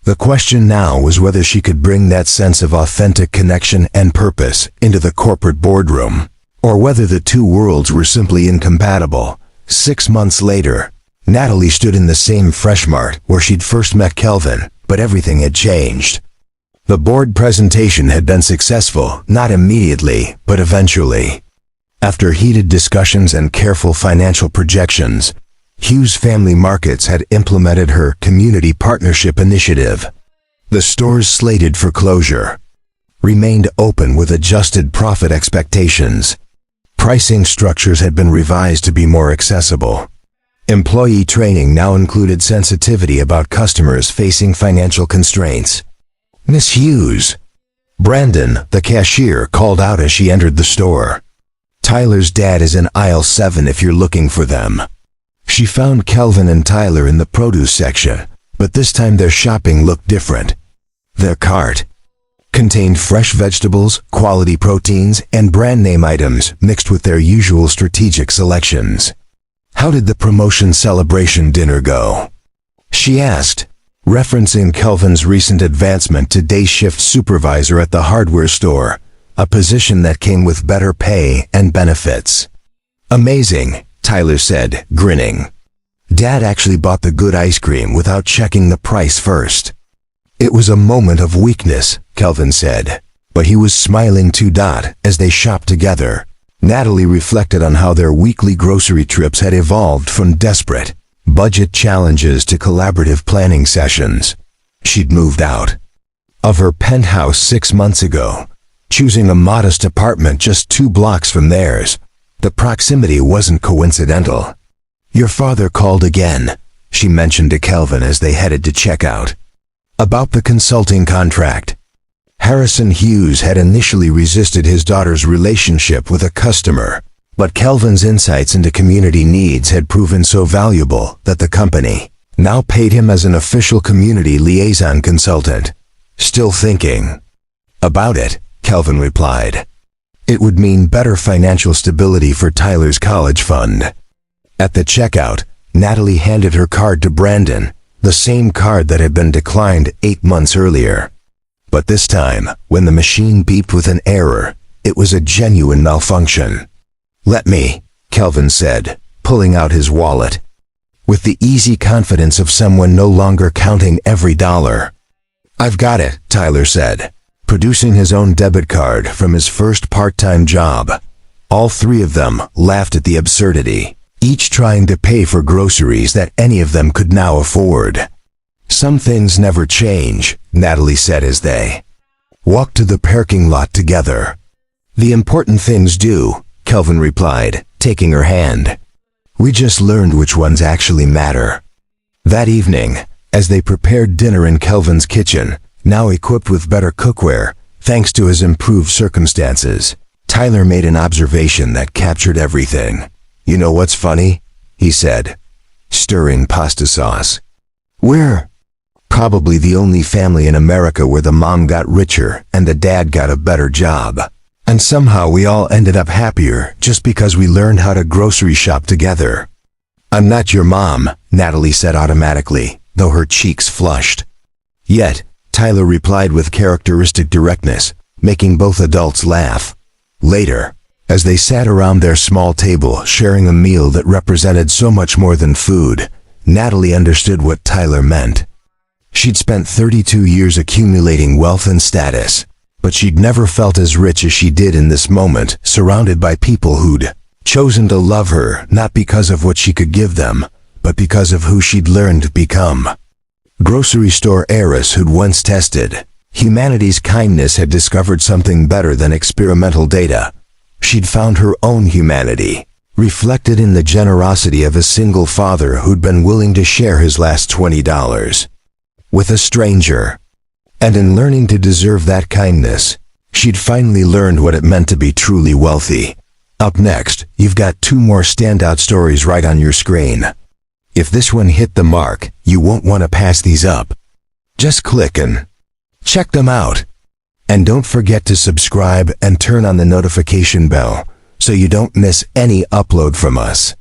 The question now was whether she could bring that sense of authentic connection and purpose into the corporate boardroom, or whether the two worlds were simply incompatible. 6 months later, Natalie stood in the same Fresh Mart where she'd first met Kelvin, but everything had changed. The board presentation had been successful, not immediately, but eventually. After heated discussions and careful financial projections, Hughes Family Markets had implemented her community partnership initiative. The stores slated for closure remained open with adjusted profit expectations. Pricing structures had been revised to be more accessible. Employee training now included sensitivity about customers facing financial constraints. "Miss Hughes," Brandon, the cashier, called out as she entered the store. "Tyler's dad is in aisle 7 if you're looking for them." She found Kelvin and Tyler in the produce section, but this time their shopping looked different. Their cart contained fresh vegetables, quality proteins, and brand name items mixed with their usual strategic selections. "How did the promotion celebration dinner go?" she asked, referencing Kelvin's recent advancement to day shift supervisor at the hardware store, a position that came with better pay and benefits. "Amazing," Tyler said, grinning. "Dad actually bought the good ice cream without checking the price first." "It was a moment of weakness," Kelvin said, But he was smiling too. As they shopped together, Natalie reflected on how their weekly grocery trips had evolved from desperate budget challenges to collaborative planning sessions. She'd moved out of her penthouse 6 months ago, choosing a modest apartment just 2 blocks from theirs. The proximity wasn't coincidental. "Your father called again," she mentioned to Kelvin as they headed to checkout. "About the consulting contract." Harrison Hughes had initially resisted his daughter's relationship with a customer, but Kelvin's insights into community needs had proven so valuable that the company now paid him as an official community liaison consultant. "Still thinking about it," Kelvin replied. "It would mean better financial stability for Tyler's college fund." At the checkout, Natalie handed her card to Brandon, the same card that had been declined 8 months earlier. But this time, when the machine beeped with an error, it was a genuine malfunction. "Let me," Kelvin said, pulling out his wallet, with the easy confidence of someone no longer counting every dollar. "I've got it," Tyler said, producing his own debit card from his first part-time job. All 3 of them laughed at the absurdity, each trying to pay for groceries that any of them could now afford. "Some things never change," Natalie said as they walked to the parking lot together. "The important things do," Kelvin replied, taking her hand. "We just learned which ones actually matter." That evening, as they prepared dinner in Kelvin's kitchen, now equipped with better cookware, thanks to his improved circumstances, Tyler made an observation that captured everything. "You know what's funny?" he said, stirring pasta sauce. "We're probably the only family in America where the mom got richer and the dad got a better job. And somehow we all ended up happier just because we learned how to grocery shop together." "I'm not your mom," Natalie said automatically, though her cheeks flushed. "Yet," Tyler replied with characteristic directness, making both adults laugh. Later, as they sat around their small table sharing a meal that represented so much more than food, Natalie understood what Tyler meant. She'd spent 32 years accumulating wealth and status, but she'd never felt as rich as she did in this moment, surrounded by people who'd chosen to love her not because of what she could give them, but because of who she'd learned to become. Grocery store heiress who'd once tested humanity's kindness had discovered something better than experimental data. She'd found her own humanity, reflected in the generosity of a single father who'd been willing to share his last $20 with a stranger. And in learning to deserve that kindness, she'd finally learned what it meant to be truly wealthy. Up next, you've got 2 more standout stories right on your screen. If this one hit the mark, you won't want to pass these up. Just click and check them out. And don't forget to subscribe and turn on the notification bell so you don't miss any upload from us.